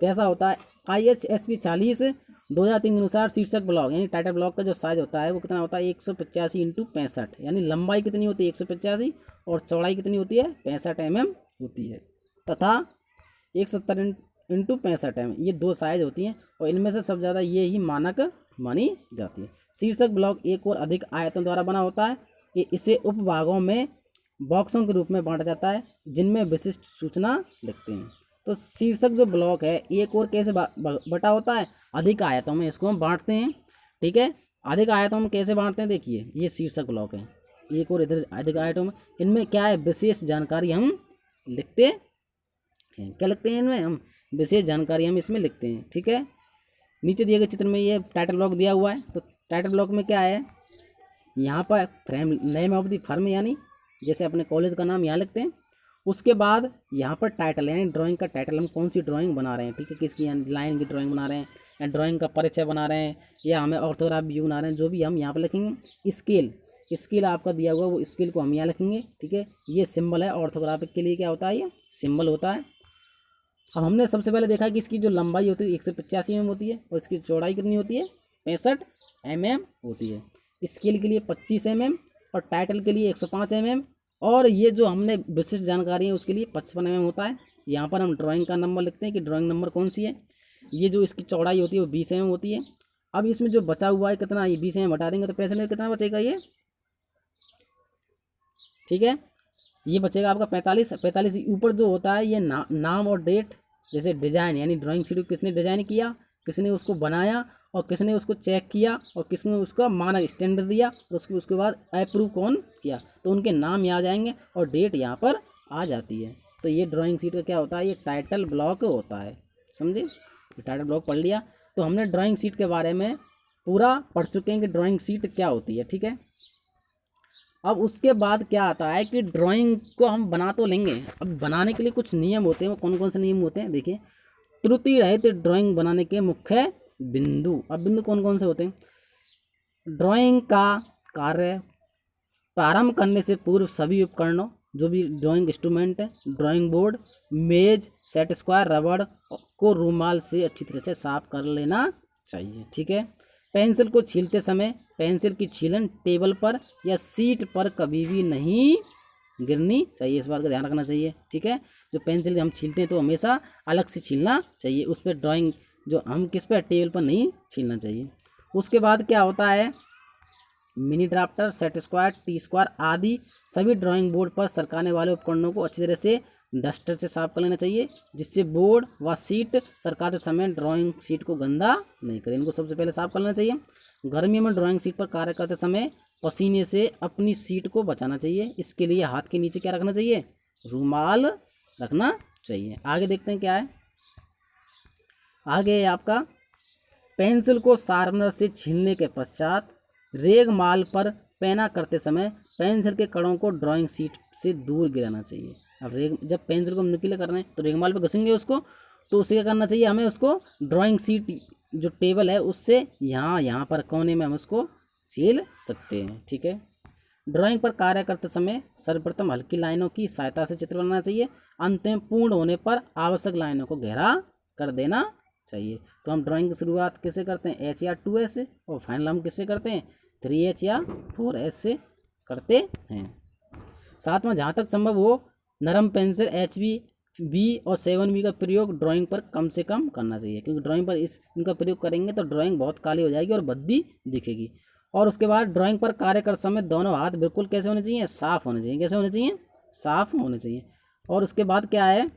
कैसा होता है। IHSP 40 2003 के अनुसार शीर्षक ब्लॉक यानी टाइटल ब्लॉक का जो साइज होता है वो कितना होता है, 185 × 65, यानी लंबाई कितनी होती है 185 और चौड़ाई कितनी होती है 65 mm होती है, तथा 170 × 65 mm, ये 2 साइज होती हैं और इनमें से सबसे ज़्यादा ये ही मानक मानी जाती है। शीर्षक ब्लॉक एक और अधिक आयतों द्वारा बना होता है। ये इसे उपभागों में बॉक्सों के रूप में बांटा जाता है जिनमें विशिष्ट सूचना लिखते हैं। तो शीर्षक जो ब्लॉक है एक और कैसे बटा होता है, अधिक आयतों में इसको हम बांटते हैं, ठीक है। अधिक आयतों में कैसे बांटते हैं, देखिए ये शीर्षक ब्लॉक है, एक और इधर अधिक आयतों में, इनमें क्या है विशेष जानकारी हम लिखते हैं, क्या लिखते हैं इनमें हम विशेष जानकारी हम इसमें लिखते हैं, ठीक है। नीचे दिए गए चित्र में ये टाइटल ब्लॉक दिया हुआ है, तो टाइटल ब्लॉक में क्या है, यहाँ पर frame name of the firm यानी जैसे अपने कॉलेज का नाम यहाँ लिखते हैं। उसके बाद यहाँ पर टाइटल यानी ड्राइंग का टाइटल, हम कौन सी ड्राइंग बना रहे हैं, ठीक है, किसकी लाइन की ड्राइंग बना रहे हैं या ड्राइंग का परिचय बना रहे हैं या हमें ऑर्थोग्राफ व्यू बना रहे हैं, जो भी हम यहाँ पर लिखेंगे। स्केल आपका दिया हुआ वो स्केल को हम यहाँ लिखेंगे, ठीक है। ये सिंबल है ऑर्थोग्राफिक के लिए, क्या होता है ये सिंबल होता है। अब हमने सबसे पहले देखा कि इसकी जो लंबाई होती है 185 mm होती है और इसकी चौड़ाई कितनी होती है 65 mm होती है। स्केल के लिए 25 mm और टाइटल के लिए 105 mm और ये जो हमने विशिष्ट जानकारी है उसके लिए 55 mm होता है। यहाँ पर हम ड्राइंग का नंबर लिखते हैं कि ड्राइंग नंबर कौन सी है। ये जो इसकी चौड़ाई होती है वो 20 mm होती है। अब इसमें जो बचा हुआ है कितना, ये 20 mm हटा देंगे तो पैसे में कितना बचेगा ये, ठीक है, ये बचेगा आपका 45 ऊपर जो होता है ये नाम और डेट, जैसे डिज़ाइन यानी ड्राइंग शीट को किसने डिज़ाइन किया, किसने उसको बनाया और किसने उसको चेक किया और किसने उसका मानक स्टैंडर्ड दिया और उसके बाद अप्रूव कौन किया, तो उनके नाम यहाँ आ जाएंगे और डेट यहाँ पर आ जाती है। तो ये ड्राइंग शीट का क्या होता है, ये टाइटल ब्लॉक होता है, समझे। टाइटल ब्लॉक पढ़ लिया तो हमने ड्राइंग शीट के बारे में पूरा पढ़ चुके हैं कि ड्राइंग शीट क्या होती है, ठीक है। अब उसके बाद क्या आता है कि ड्राइंग को हम बना तो लेंगे, अब बनाने के लिए कुछ नियम होते हैं। वो कौन कौन से नियम होते हैं, देखिए। त्रुटि रहित ड्राइंग बनाने के मुख्य बिंदु, अब बिंदु कौन कौन से होते हैं। ड्राइंग का कार्य प्रारंभ करने से पूर्व सभी उपकरणों, जो भी ड्राइंग इंस्ट्रूमेंट है, ड्राइंग बोर्ड, मेज, सेट स्क्वायर, रबड़ को रूमाल से अच्छी तरह से साफ कर लेना चाहिए, ठीक है। पेंसिल को छीलते समय पेंसिल की छीलन टेबल पर या सीट पर कभी भी नहीं गिरनी चाहिए, इस बात का ध्यान रखना चाहिए, ठीक है। जो पेंसिल हम छीलते हैं तो हमेशा अलग से छीलना चाहिए, उस पर ड्राइंग जो हम किस पर टेबल पर नहीं छीलना चाहिए। उसके बाद क्या होता है, mini drafter, set square, T square आदि सभी ड्राइंग बोर्ड पर सरकाने वाले उपकरणों को अच्छी तरह से डस्टर से साफ कर लेना चाहिए, जिससे बोर्ड व सीट सरकाते समय ड्राइंग शीट को गंदा नहीं करें। इनको सबसे पहले साफ कर लेना चाहिए। गर्मी में ड्राइंग शीट पर कार्य करते समय पसीने से अपनी सीट को बचाना चाहिए। इसके लिए हाथ के नीचे क्या रखना चाहिए, रूमाल रखना चाहिए। आगे देखते हैं क्या है, आगे आपका पेंसिल को शार्पनर से छीलने के पश्चात रेगमाल पर पेना करते समय पेंसिल के कणों को ड्राइंग शीट से दूर गिराना चाहिए। अब जब पेंसिल को हम नुकीला कर रहे हैं तो रेगमाल पे घसेंगे उसको, तो उसे क्या करना चाहिए, हमें उसको ड्राइंग शीट जो टेबल है उससे यहाँ पर कोने में हम उसको छील सकते हैं, ठीक है। ड्राइंग पर कार्य करते समय सर्वप्रथम हल्की लाइनों की सहायता से चित्र बनाना चाहिए। अंत में पूर्ण होने पर आवश्यक लाइनों को गहरा कर देना चाहिए। तो हम ड्राइंग की शुरुआत किससे करते हैं, H या 2S से, और फाइनल हम किससे करते हैं, 3H या 4S से करते हैं। साथ में जहाँ तक संभव हो नरम पेंसिल HB, B और 7B का प्रयोग ड्राइंग पर कम से कम करना चाहिए, क्योंकि ड्राइंग पर इनका प्रयोग करेंगे तो ड्राइंग बहुत काली हो जाएगी और भद्दी दिखेगी। और उसके बाद ड्राइंग पर कार्य करते समय दोनों हाथ बिल्कुल कैसे होने चाहिए, साफ होने चाहिए। कैसे होने चाहिए, साफ होने चाहिए। और उसके बाद क्या है,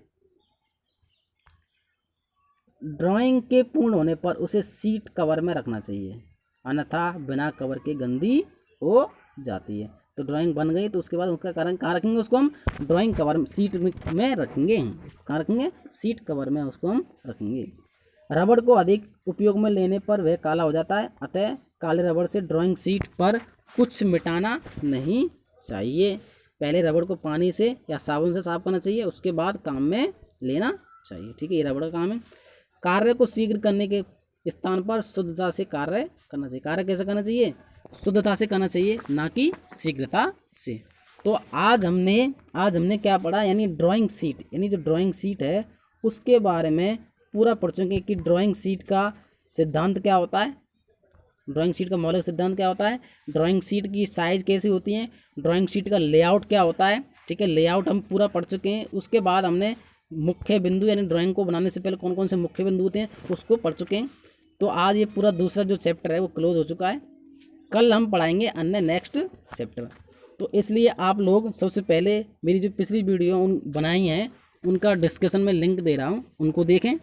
ड्राइंग के पूर्ण होने पर उसे सीट कवर में रखना चाहिए, अन्यथा बिना कवर के गंदी हो जाती है। तो ड्राइंग बन गई तो उसके बाद उसका कारण कहाँ रखेंगे, उसको हम ड्राइंग कवर सीट में रखेंगे। कहाँ रखेंगे, सीट कवर में उसको हम रखेंगे। रबड़ को अधिक उपयोग में लेने पर वह काला हो जाता है, अतः काले रबड़ से ड्राइंग शीट पर कुछ मिटाना नहीं चाहिए। पहले रबड़ को पानी से या साबुन से साफ करना चाहिए, उसके बाद काम में लेना चाहिए, ठीक है। ये रबड़ का काम है। कार्य को शीघ्र करने के स्थान पर शुद्धता से कार्य करना चाहिए। कार्य कैसे करना चाहिए, शुद्धता से करना चाहिए, ना कि शीघ्रता से। तो आज हमने क्या पढ़ा, यानी ड्राइंग शीट, यानी जो ड्राइंग शीट है उसके बारे में पूरा पढ़ चुके हैं कि ड्राइंग शीट का सिद्धांत क्या होता है, ड्राइंग शीट का मौलिक सिद्धांत क्या होता है, ड्राइंग शीट की साइज कैसी होती है, ड्राइंग शीट का लेआउट क्या होता है, ठीक है। लेआउट हम पूरा पढ़ चुके हैं। उसके बाद हमने मुख्य बिंदु, यानी ड्राइंग को बनाने से पहले कौन कौन से मुख्य बिंदु होते हैं उसको पढ़ चुके हैं। तो आज ये पूरा दूसरा जो चैप्टर है वो क्लोज हो चुका है। कल हम पढ़ाएंगे अन्य नेक्स्ट चैप्टर। तो इसलिए आप लोग सबसे पहले मेरी जो पिछली वीडियो बनाई हैं उनका डिस्कशन में लिंक दे रहा हूँ, उनको देखें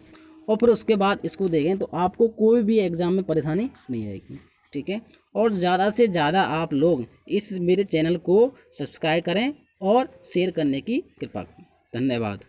और फिर उसके बाद इसको देखें, तो आपको कोई भी एग्ज़ाम में परेशानी नहीं आएगी। ठीक है। और ज़्यादा से ज़्यादा आप लोग इस मेरे चैनल को सब्सक्राइब करें और शेयर करने की कृपा करें। धन्यवाद।